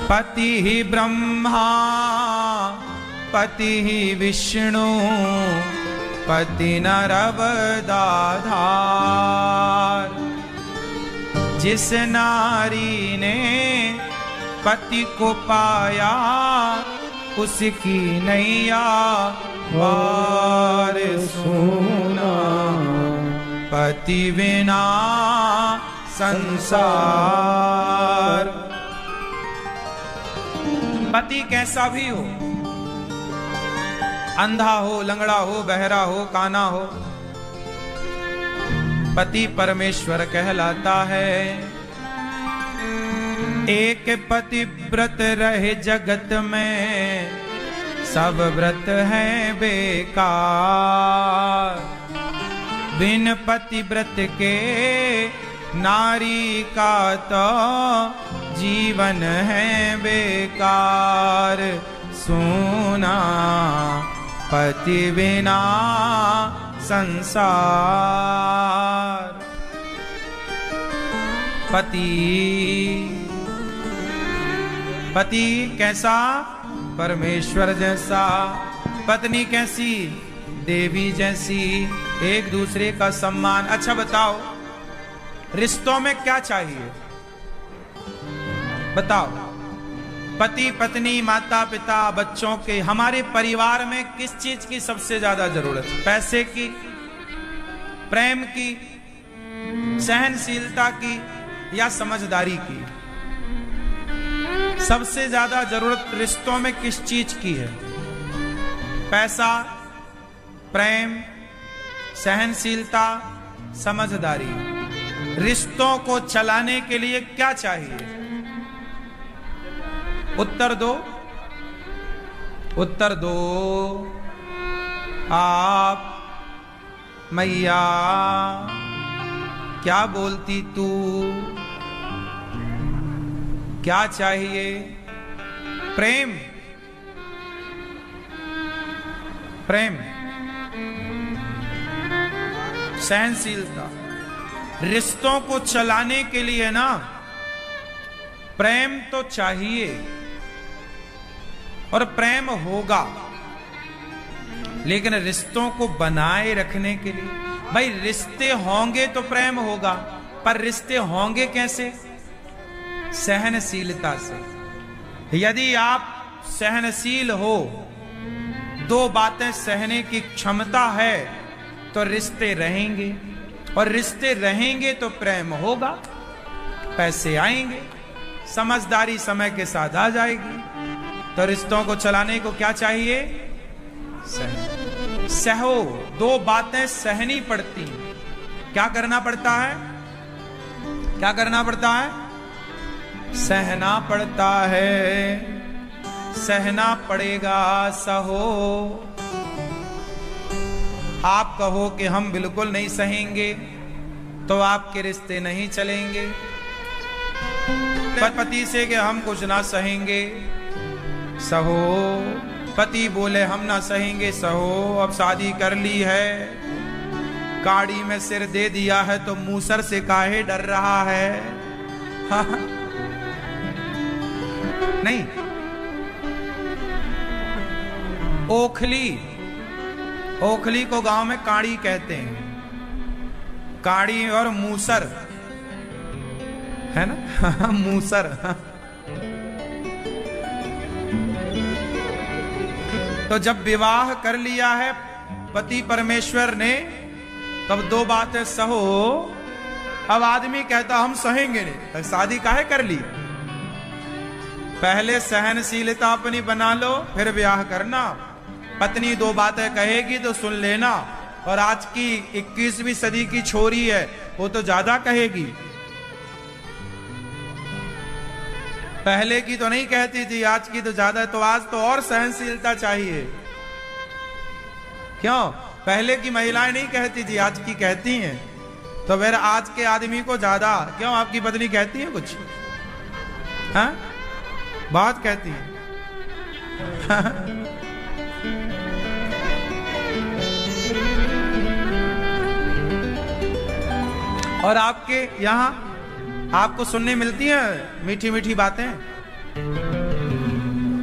पति ही ब्रह्मा, पति ही विष्णु, पति नरवदाधार। जिस नारी ने पति को पाया, उसकी नैया पार सोना, पति बिना संसार। पति कैसा भी हो, अंधा हो, लंगड़ा हो, बहरा हो, काना हो, पति परमेश्वर कहलाता है। एक पति व्रत रहे जगत में, सब व्रत हैं बेकार। बिन पतिव्रत के नारी का तो जीवन है बेकार, सोना पति बिना संसार। पति कैसा? परमेश्वर जैसा। पत्नी कैसी? देवी जैसी। एक दूसरे का सम्मान। अच्छा बताओ, रिश्तों में क्या चाहिए? बताओ, पति पत्नी, माता पिता, बच्चों के, हमारे परिवार में किस चीज की सबसे ज्यादा जरूरत है? पैसे की, प्रेम की, सहनशीलता की, या समझदारी की? सबसे ज्यादा जरूरत रिश्तों में किस चीज की है? पैसा, प्रेम, सहनशीलता, समझदारी। रिश्तों को चलाने के लिए क्या चाहिए? उत्तर दो, उत्तर दो आप मैया। क्या बोलती तू? क्या चाहिए? प्रेम, प्रेम, सहनशीलता। रिश्तों को चलाने के लिए ना प्रेम तो चाहिए, और प्रेम होगा, लेकिन रिश्तों को बनाए रखने के लिए, भाई रिश्ते होंगे तो प्रेम होगा, पर रिश्ते होंगे कैसे? सहनशीलता से। यदि आप सहनशील हो, दो बातें सहने की क्षमता है, तो रिश्ते रहेंगे, और रिश्ते रहेंगे तो प्रेम होगा, पैसे आएंगे, समझदारी समय के साथ आ जाएगी। तो रिश्तों को चलाने को क्या चाहिए? सहो। दो बातें सहनी पड़ती हैं। क्या करना पड़ता है? क्या करना पड़ता है? सहना पड़ता है, सहना पड़ेगा, सहो। आप कहो कि हम बिल्कुल नहीं सहेंगे, तो आपके रिश्ते नहीं चलेंगे। पति से कि हम कुछ ना सहेंगे, सहो। पति बोले हम ना सहेंगे, सहो। अब शादी कर ली है, काड़ी में सिर दे दिया है, तो मूसर से काहे डर रहा है? नहीं। ओखली, ओखली को गांव में काड़ी कहते हैं। काड़ी और मूसर है ना। मूसर। तो जब विवाह कर लिया है पति परमेश्वर ने, तब दो बातें सहो। अब आदमी कहता हम सहेंगे नहीं, तो शादी काहे कर ली? पहले सहनशीलता अपनी बना लो, फिर ब्याह करना। पत्नी दो बातें कहेगी तो सुन लेना, और आज की 21वीं सदी की छोरी है, वो तो ज्यादा कहेगी। पहले की तो नहीं कहती थी, आज की तो ज्यादा। तो आज तो और सहनशीलता चाहिए। क्यों? पहले की महिलाएं नहीं कहती थी, आज की कहती हैं। तो फिर आज के आदमी को ज्यादा। क्यों? आपकी पत्नी कहती है कुछ? हाँ, बहुत कहती है। और आपके यहां आपको सुनने मिलती है मीठी मीठी बातें।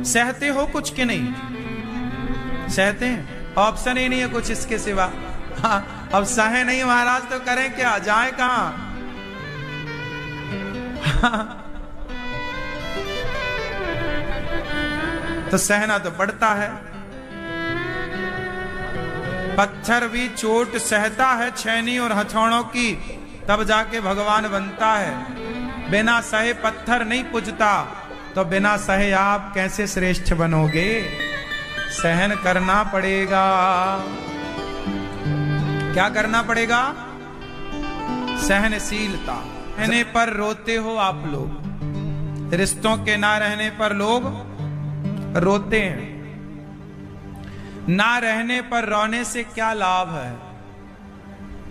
सहते हो कुछ के नहीं? सहते हैं, ऑप्शन ही नहीं है कुछ इसके सिवा। हाँ, अब सहे नहीं महाराज तो करें क्या? जाए कहां? तो सहना तो पड़ता है। पत्थर भी चोट सहता है छैनी और हथौड़ों की, तब जाके भगवान बनता है। बिना सहे पत्थर नहीं पूजता, तो बिना सहे आप कैसे श्रेष्ठ बनोगे? सहन करना पड़ेगा। क्या करना पड़ेगा? सहनशीलता। रहने पर रोते हो आप लोग, रिश्तों के ना रहने पर लोग रोते हैं। ना रहने पर रोने से क्या लाभ है?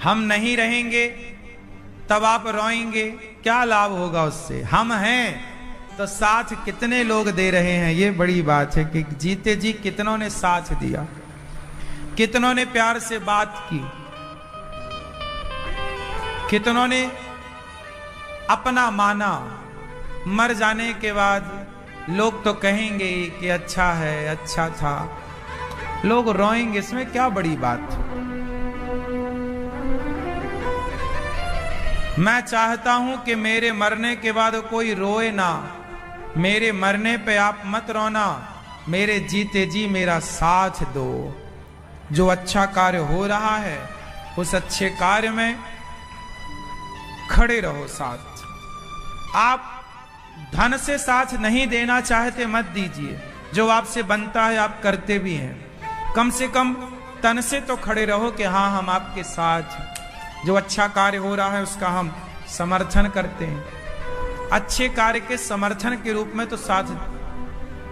हम नहीं रहेंगे तब आप रोएंगे, क्या लाभ होगा उससे? हम हैं तो साथ कितने लोग दे रहे हैं, ये बड़ी बात है कि जीते जी कितनों ने साथ दिया, कितनों ने प्यार से बात की, कितनों ने अपना माना। मर जाने के बाद लोग तो कहेंगे कि अच्छा है, अच्छा था, लोग रोएंगे, इसमें क्या बड़ी बात। मैं चाहता हूं कि मेरे मरने के बाद कोई रोए ना, मेरे मरने पे आप मत रोना, मेरे जीते जी मेरा साथ दो। जो अच्छा कार्य हो रहा है उस अच्छे कार्य में खड़े रहो साथ। आप धन से साथ नहीं देना चाहते मत दीजिए, जो आपसे बनता है आप करते भी हैं, कम से कम तन से तो खड़े रहो कि हाँ हम आपके साथ, जो अच्छा कार्य हो रहा है उसका हम समर्थन करते हैं। अच्छे कार्य के समर्थन के रूप में तो साथ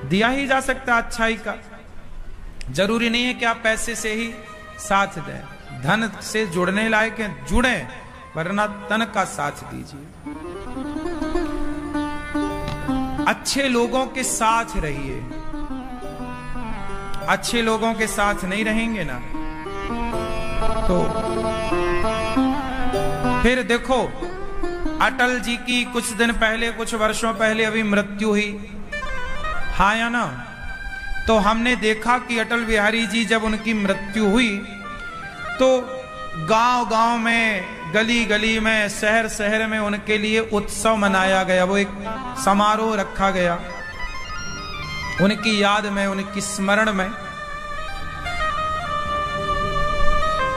दिया ही जा सकता अच्छाई का, जरूरी नहीं है कि आप पैसे से ही साथ दें। धन से जुड़ने लायक है जुड़े, वरना तन का साथ दीजिए। अच्छे लोगों के साथ रहिए, अच्छे लोगों के साथ नहीं रहेंगे ना तो फिर देखो, अटल जी की कुछ दिन पहले, कुछ वर्षों पहले अभी मृत्यु हुई, हाँ या ना? तो हमने देखा कि अटल बिहारी जी जब उनकी मृत्यु हुई तो गांव गांव में, गली गली में, शहर शहर में उनके लिए उत्सव मनाया गया, वो एक समारोह रखा गया उनकी याद में, उनकी स्मरण में।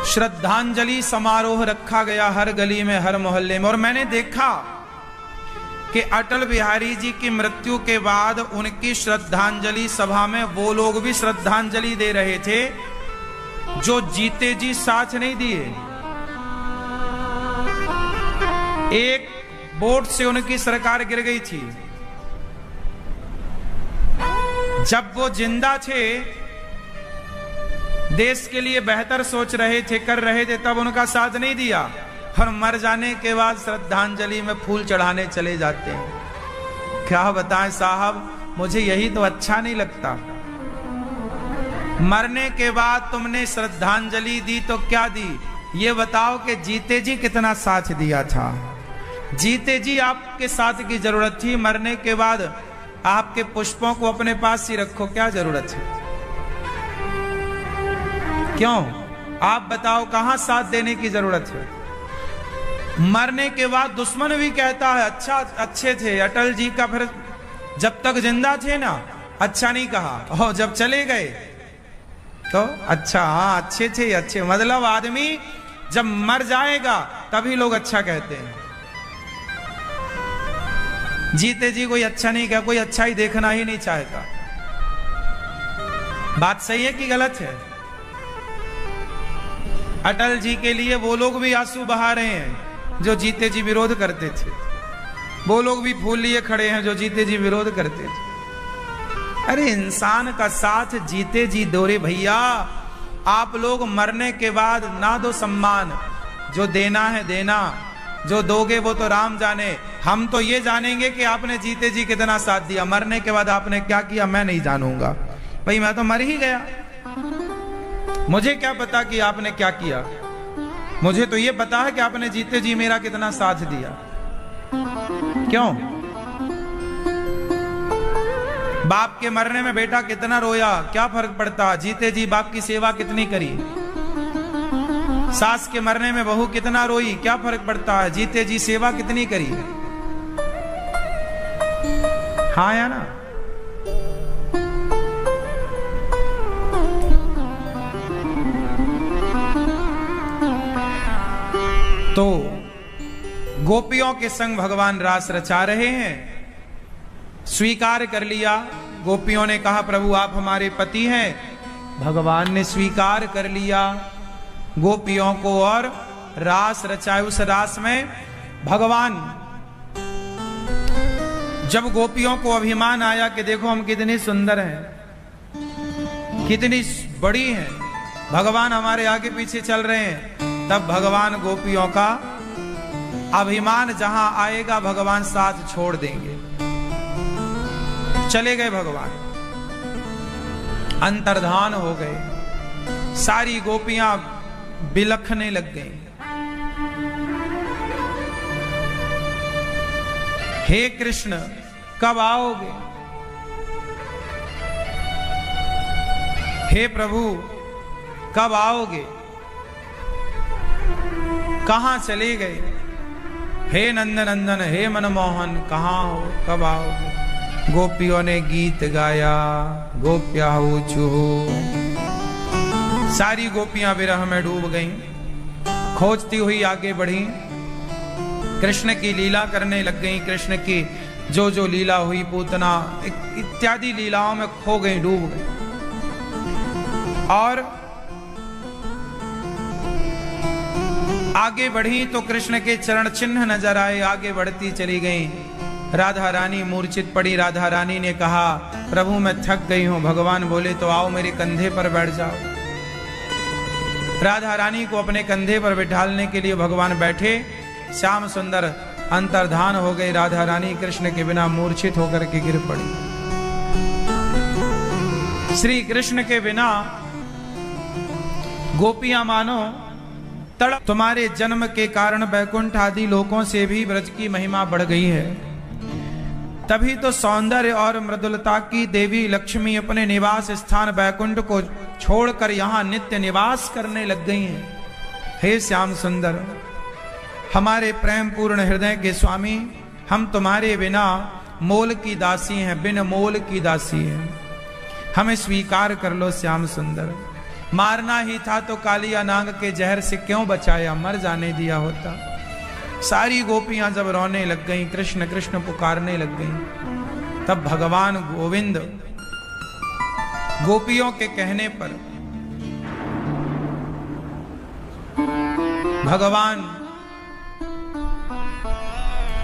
श्रद्धांजलि समारोह रखा गया हर गली में, हर मोहल्ले में। और मैंने देखा कि अटल बिहारी जी की मृत्यु के बाद उनकी श्रद्धांजलि सभा में वो लोग भी श्रद्धांजलि दे रहे थे जो जीते जी साथ नहीं दिए। एक बोट से उनकी सरकार गिर गई थी, जब वो जिंदा थे, देश के लिए बेहतर सोच रहे थे, कर रहे थे, तब उनका साथ नहीं दिया, और मर जाने के बाद श्रद्धांजलि में फूल चढ़ाने चले जाते हैं। क्या बताएं साहब, मुझे यही तो अच्छा नहीं लगता। मरने के बाद तुमने श्रद्धांजलि दी तो क्या दी, ये बताओ कि जीते जी कितना साथ दिया था। जीते जी आपके साथ की जरूरत थी, मरने के बाद आपके पुष्पों को अपने पास ही रखो, क्या जरूरत है? क्यों? आप बताओ, कहां साथ देने की जरूरत है? मरने के बाद दुश्मन भी कहता है अच्छा, अच्छे थे अटल जी का, फिर जब तक जिंदा थे ना अच्छा नहीं कहा, और जब चले गए तो अच्छा, हाँ अच्छे थे, अच्छे। मतलब आदमी जब मर जाएगा तभी लोग अच्छा कहते हैं। जीते जी कोई अच्छा नहीं कहा, कोई अच्छा ही देखना ही नहीं चाहता। बात सही है कि गलत है? अटल जी के लिए वो लोग भी आंसू बहा रहे हैं जो जीते जी विरोध करते थे, वो लोग भी फूल लिए खड़े हैं जो जीते जी विरोध करते थे। अरे इंसान का साथ जीते जी दो रे भैया। आप लोग मरने के बाद ना दो सम्मान, जो देना है देना, जो दोगे वो तो राम जाने। हम तो ये जानेंगे कि आपने जीते जी कितना साथ दिया, मरने के बाद आपने क्या किया मैं नहीं जानूंगा। भाई मैं तो मर ही गया, मुझे क्या पता कि आपने क्या किया। मुझे तो ये पता है कि आपने जीते जी मेरा कितना साथ दिया। क्यों? बाप के मरने में बेटा कितना रोया, क्या फर्क पड़ता? जीते जी बाप की सेवा कितनी करी। सास के मरने में बहू कितना रोई, क्या फर्क पड़ता है? जीते जी सेवा कितनी करी। हाँ या ना? तो गोपियों के संग भगवान रास रचा रहे हैं। स्वीकार कर लिया, गोपियों ने कहा प्रभु आप हमारे पति हैं। भगवान ने स्वीकार कर लिया गोपियों को और रास रचाए। उस रास में भगवान, जब गोपियों को अभिमान आया कि देखो हम कितनी सुंदर हैं, कितनी बड़ी हैं, भगवान हमारे आगे पीछे चल रहे हैं, तब भगवान गोपियों का अभिमान जहां आएगा भगवान साथ छोड़ देंगे। चले गए भगवान, अंतर्धान हो गए। सारी गोपियां बिलखने लग गई। हे कृष्ण कब आओगे? हे प्रभु कब आओगे? कहां चले गए? हे नंदनंदन, हे मनमोहन, कहां हो, कब आओगे? गोपियों ने गीत गाया, गोप्या ऊचू। सारी गोपियां विरह में डूब गईं, खोजती हुई आगे बढ़ी, कृष्ण की लीला करने लग गईं। कृष्ण की जो जो लीला हुई, पूतना इत्यादि लीलाओं में खो गई, डूब गई। और आगे बढ़ी तो कृष्ण के चरण चिन्ह नजर आए, आगे बढ़ती चली गई। राधा रानी मूर्छित पड़ी। राधा रानी ने कहा, प्रभु मैं थक गई हूं। भगवान बोले, तो आओ मेरे कंधे पर बैठ जाओ। राधा रानी को अपने कंधे पर बिठालने के लिए भगवान बैठे। श्याम सुंदर अंतर्धान हो गई। राधा रानी कृष्ण के बिना मूर्छित होकर के गिर पड़ी। श्री कृष्ण के बिना गोपियां मानो तड़प। तुम्हारे जन्म के कारण बैकुंठ आदि लोकों से भी ब्रज की महिमा बढ़ गई है। तभी तो सौंदर्य और मृदुलता की देवी लक्ष्मी अपने निवास स्थान बैकुंठ को छोड़कर यहाँ नित्य निवास करने लग गई हैं। हे श्याम सुंदर, हमारे प्रेम पूर्ण हृदय के स्वामी, हम तुम्हारे बिना मोल की दासी हैं, बिन मोल की दासी हैं। हमें स्वीकार कर लो श्याम सुंदर। मारना ही था तो कालिया नाग के जहर से क्यों बचाया, मर जाने दिया होता। सारी गोपियां जब रोने लग गईं, कृष्ण कृष्ण पुकारने लग गईं, तब भगवान गोविंद गोपियों के कहने पर, भगवान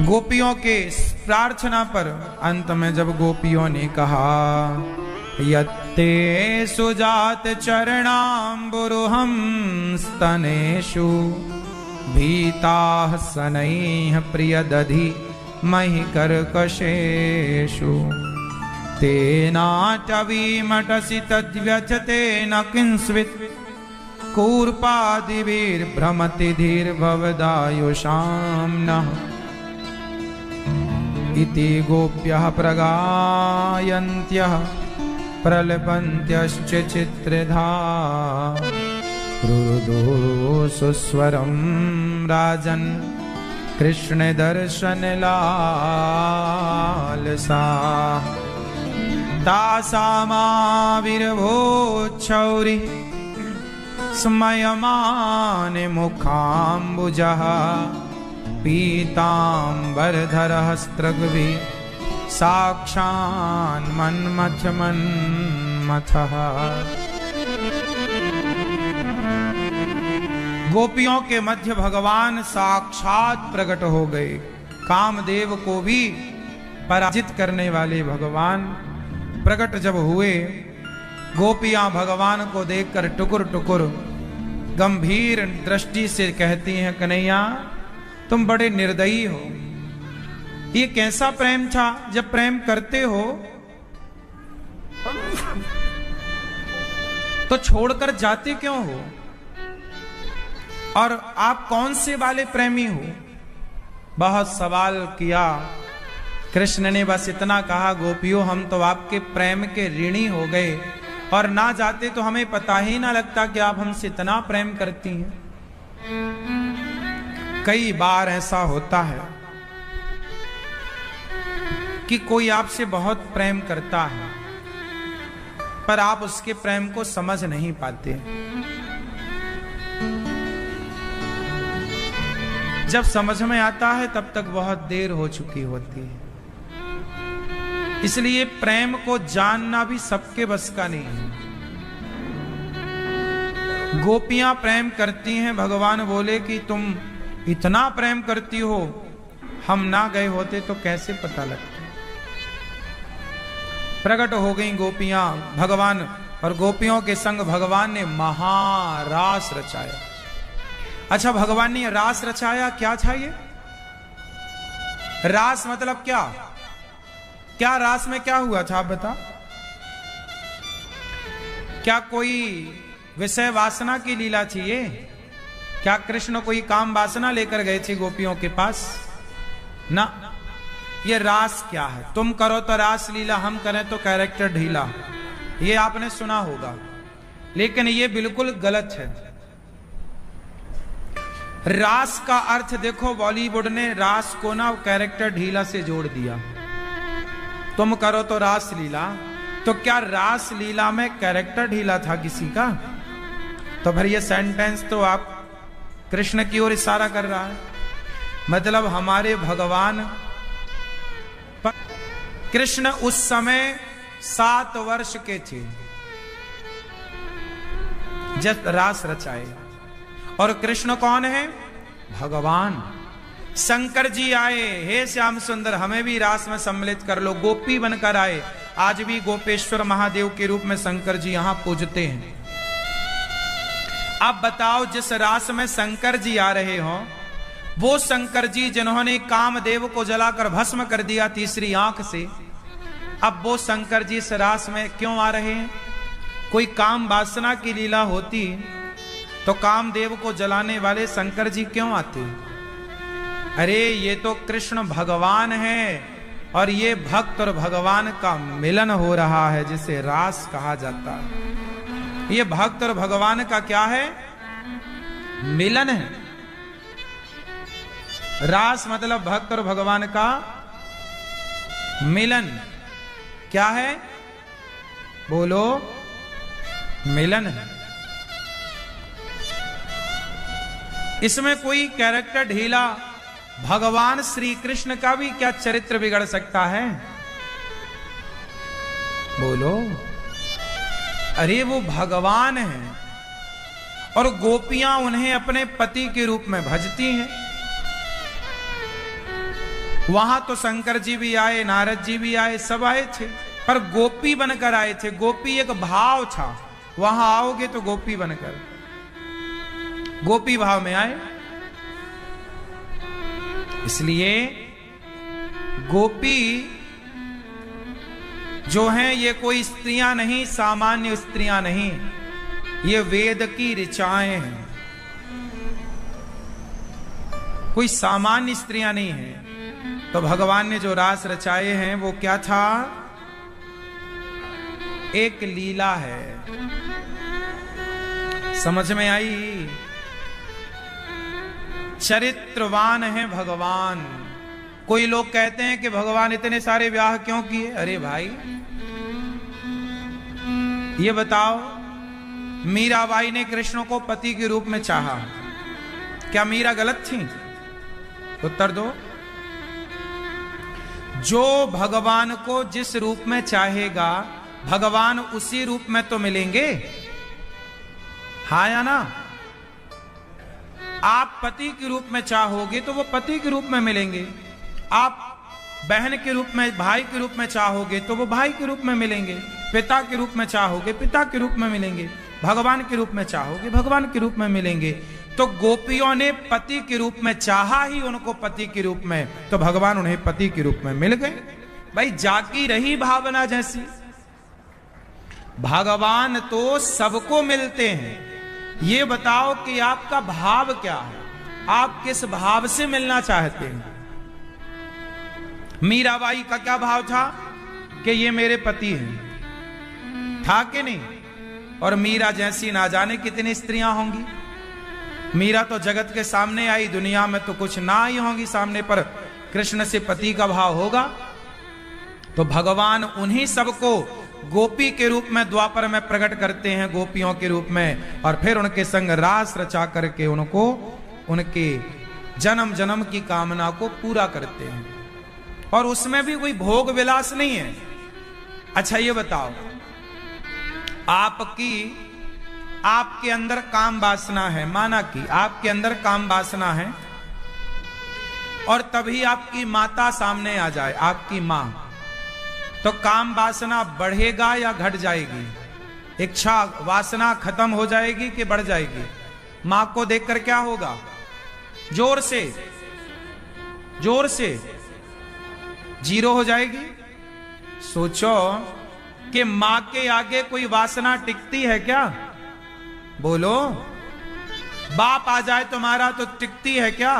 गोपियों के प्रार्थना पर अंत में जब गोपियों ने कहा, यत्ते सुजात चरणाम्बुरुहं स्तनेषु भीताः शनैः प्रियदधि महि कर्कशेषु तेनाटवीमटसि तद्व्यथते न किंस्वित् कूर्पादिभिर्भ्रमति धीर्भवदायुषां नः इति गोप्यः प्रगायन्त्यः प्रलपन्त्यश्च चित्रधा रुरुदो सुस्वरं राजन् कृष्ण दर्शन लालसा तासामाविर्भूच्छौरि स्मयमाने मुखाम्बुजः पीताम्बरधरः स्त्रग्भि साक्षान् मन्मथ मन्मथः। गोपियों के मध्य भगवान साक्षात प्रकट हो गए। कामदेव को भी पराजित करने वाले भगवान प्रकट जब हुए, गोपियां भगवान को देखकर टुकुर टुकुर गंभीर दृष्टि से कहती हैं, कन्हैया तुम बड़े निर्दयी हो। ये कैसा प्रेम था? जब प्रेम करते हो तो छोड़कर जाते क्यों हो? और आप कौन से वाले प्रेमी हो? बहुत सवाल किया। कृष्ण ने बस इतना कहा, गोपियों हम तो आपके प्रेम के ऋणी हो गए, और ना जाते तो हमें पता ही ना लगता कि आप हमसे इतना प्रेम करती हैं। कई बार ऐसा होता है कि कोई आपसे बहुत प्रेम करता है, पर आप उसके प्रेम को समझ नहीं पाते। जब समझ में आता है तब तक बहुत देर हो चुकी होती है। इसलिए प्रेम को जानना भी सबके बस का नहीं है। गोपियां प्रेम करती हैं, भगवान बोले कि तुम इतना प्रेम करती हो, हम ना गए होते तो कैसे पता लगता। प्रकट हो गई गोपियां भगवान, और गोपियों के संग भगवान ने महारास रचाया। अच्छा, भगवान ने रास रचाया, क्या था ये? रास मतलब क्या? क्या रास में क्या हुआ था, आप बता? क्या कोई विषय वासना की लीला थी ये? क्या कृष्ण कोई काम वासना लेकर गए थे गोपियों के पास? ना, ये रास क्या है? तुम करो तो रास लीला, हम करें तो कैरेक्टर ढीला, ये आपने सुना होगा, लेकिन ये बिल्कुल गलत है। रास का अर्थ देखो, बॉलीवुड ने रास को ना कैरेक्टर ढीला से जोड़ दिया। तुम करो तो रास लीला, तो क्या रास लीला में कैरेक्टर ढीला था किसी का? तो फिर ये सेंटेंस तो आप कृष्ण की ओर इशारा कर रहा है। मतलब हमारे भगवान कृष्ण उस समय 7 वर्ष के थे जब रास रचाए। और कृष्ण कौन है? भगवान। शंकर जी आए, हे श्याम सुंदर हमें भी रास में सम्मिलित कर लो, गोपी बनकर आए। आज भी गोपेश्वर महादेव के रूप में शंकर जी यहां पूजते हैं। अब बताओ, जिस रास में शंकर जी आ रहे हो, वो शंकर जी जिन्होंने कामदेव को जलाकर भस्म कर दिया तीसरी आंख से, अब वो शंकर जी इस रास में क्यों आ रहे हैं? कोई काम वासना की लीला होती तो कामदेव को जलाने वाले शंकर जी क्यों आते? अरे ये तो कृष्ण भगवान है, और ये भक्त और भगवान का मिलन हो रहा है, जिसे रास कहा जाता है। ये भक्त और भगवान का क्या है? मिलन है। रास मतलब भक्त और भगवान का मिलन। क्या है? बोलो, मिलन है। इसमें कोई कैरेक्टर ढीला, भगवान श्री कृष्ण का भी क्या चरित्र बिगड़ सकता है? बोलो। अरे वो भगवान है, और गोपियां उन्हें अपने पति के रूप में भजती हैं। वहां तो शंकर जी भी आए, नारद जी भी आए, सब आए थे, पर गोपी बनकर आए थे। गोपी एक भाव था, वहां आओगे तो गोपी बनकर, गोपी भाव में आए। इसलिए गोपी जो हैं ये कोई स्त्रियां नहीं, सामान्य स्त्रियां नहीं, ये वेद की ऋचाएं हैं, कोई सामान्य स्त्रियां नहीं हैं। तो भगवान ने जो रास रचाए हैं वो क्या था? एक लीला है। समझ में आई? चरित्रवान है भगवान। कोई लोग कहते हैं कि भगवान इतने सारे ब्याह क्यों किए? अरे भाई ये बताओ, मीराबाई ने कृष्ण को पति के रूप में चाहा, क्या मीरा गलत थी? उत्तर दो। जो भगवान को जिस रूप में चाहेगा, भगवान उसी रूप में तो मिलेंगे, हाँ या ना? आप पति के रूप में चाहोगे तो वो पति के रूप में मिलेंगे, आप बहन के रूप में, भाई के रूप में चाहोगे तो वो भाई के रूप में मिलेंगे, पिता के रूप में चाहोगे पिता के रूप में मिलेंगे, भगवान के रूप में चाहोगे भगवान के रूप में मिलेंगे। तो गोपियों ने पति के रूप में चाहा ही उनको पति के रूप में, तो भगवान उन्हें पति के रूप में मिल गए। भाई जागी रही भावना जैसी। भगवान तो सबको मिलते हैं। ये बताओ कि आपका भाव क्या है, आप किस भाव से मिलना चाहते हैं? मीराबाई का क्या भाव था कि ये मेरे पति हैं, था कि नहीं? और मीरा जैसी ना जाने कितनी स्त्रियां होंगी। मीरा तो जगत के सामने आई, दुनिया में तो कुछ ना आई होंगी सामने, पर कृष्ण से पति का भाव होगा। तो भगवान उन्हीं सबको गोपी के रूप में द्वापर में प्रकट करते हैं, गोपियों के रूप में, और फिर उनके संग रास रचा करके उनको उनके जन्म जन्म की कामना को पूरा करते हैं। और उसमें भी कोई भोग विलास नहीं है। अच्छा ये बताओ, आपके अंदर काम वासना है, माना कि आपके अंदर काम वासना है, और तभी आपकी माता सामने आ जाए, आपकी मां, तो काम वासना बढ़ेगा या घट जाएगी? इच्छा वासना खत्म हो जाएगी कि बढ़ जाएगी? मां को देखकर क्या होगा? जोर से, जोर से जीरो हो जाएगी। सोचो कि मां के आगे कोई वासना टिकती है क्या? बोलो, बाप आ जाए तुम्हारा तो टिकती है क्या?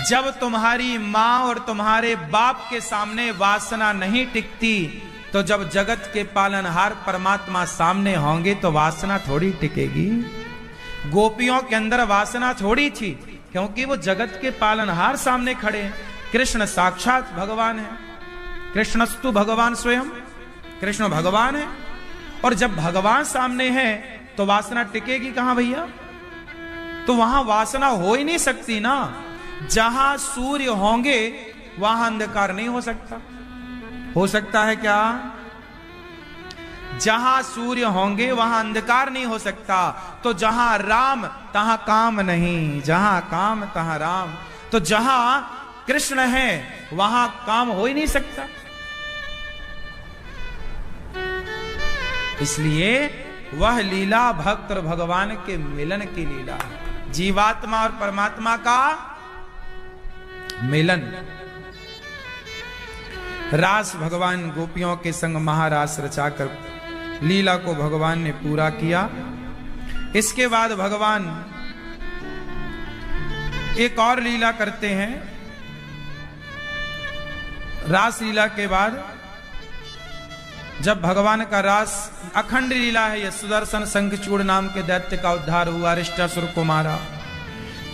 जब तुम्हारी मां और तुम्हारे बाप के सामने वासना नहीं टिकती, तो जब जगत के पालनहार परमात्मा सामने होंगे तो वासना थोड़ी टिकेगी। गोपियों के अंदर वासना थोड़ी थी, क्योंकि वो जगत के पालनहार सामने खड़े हैं। कृष्ण साक्षात भगवान है, कृष्णस्तु भगवान स्वयं, कृष्ण भगवान है। और जब भगवान सामने है तो वासना टिकेगी कहां भैया? तो वहां वासना हो ही नहीं सकती ना। जहां सूर्य होंगे वहां अंधकार नहीं हो सकता। हो सकता है क्या? जहां सूर्य होंगे वहां अंधकार नहीं हो सकता। तो जहां राम तहां काम नहीं, जहां काम तहां राम। तो जहां कृष्ण है वहां काम हो ही नहीं सकता। इसलिए वह लीला भक्त और भगवान के मिलन की लीला है, जीवात्मा और परमात्मा का मिलन। रास भगवान गोपियों के संग महारास रचाकर लीला को भगवान ने पूरा किया। इसके बाद भगवान एक और लीला करते हैं। रास लीला के बाद जब भगवान का रास अखंड लीला है, यह सुदर्शन शंखचूड़ नाम के दैत्य का उद्धार हुआ, अरिष्टासुर को मारा,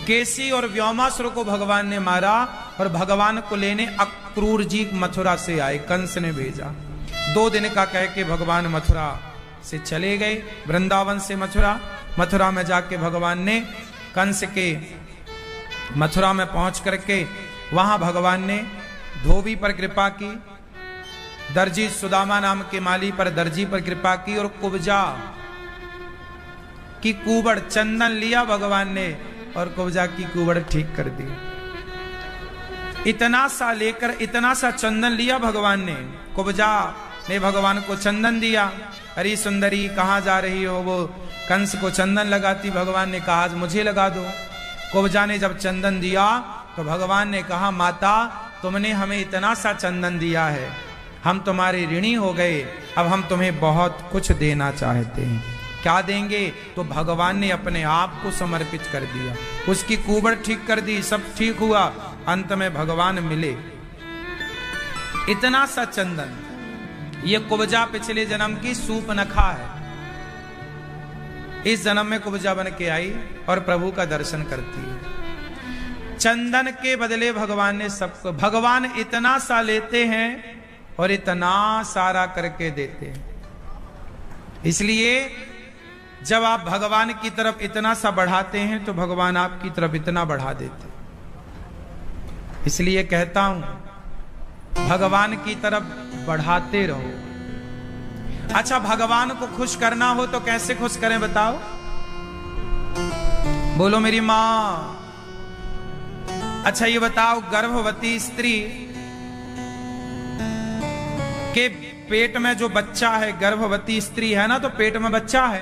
केसी और व्योमासुर को भगवान ने मारा, और भगवान को लेने अक्रूर जी मथुरा से आए, कंस ने भेजा। 2 दिन का कह के भगवान मथुरा से चले गए, वृंदावन से मथुरा। मथुरा में जाके भगवान ने कंस के मथुरा में पहुंच करके वहां भगवान ने धोबी पर कृपा की, दर्जी सुदामा नाम के माली पर दर्जी पर कृपा की, और कुब्जा की कुबड़ चंदन लिया भगवान ने और कुब्जा की कुबड़ ठीक कर दी। इतना सा लेकर इतना सा चंदन लिया भगवान ने। कुब्जा ने भगवान को चंदन दिया। अरे सुंदरी कहाँ जा रही हो? वो कंस को चंदन लगाती। भगवान ने कहा आज मुझे लगा दो। कुब्जा ने जब चंदन दिया तो भगवान ने कहा माता तुमने हमें इतना सा चंदन दिया है, हम तुम्हारे ऋणी हो गए, अब हम तुम्हें बहुत कुछ देना चाहते हैं। क्या देंगे? तो भगवान ने अपने आप को समर्पित कर दिया, उसकी कुबड़ ठीक कर दी, सब ठीक हुआ। अंत में भगवान मिले। इतना सा चंदन। ये कुब्जा पिछले जन्म की सूपनखा है। इस जन्म में कुब्जा बन के आई और प्रभु का दर्शन करती है। चंदन के बदले भगवान ने सबको, भगवान इतना सा लेते हैं और इतना सारा करके देते हैं। इसलिए जब आप भगवान की तरफ इतना सा बढ़ाते हैं तो भगवान आपकी तरफ इतना बढ़ा देते हैं। इसलिए कहता हूं भगवान की तरफ बढ़ाते रहो। अच्छा, भगवान को खुश करना हो तो कैसे खुश करें बताओ? बोलो मेरी मां। अच्छा ये बताओ, गर्भवती स्त्री के पेट में जो बच्चा है, गर्भवती स्त्री है ना, तो पेट में बच्चा है,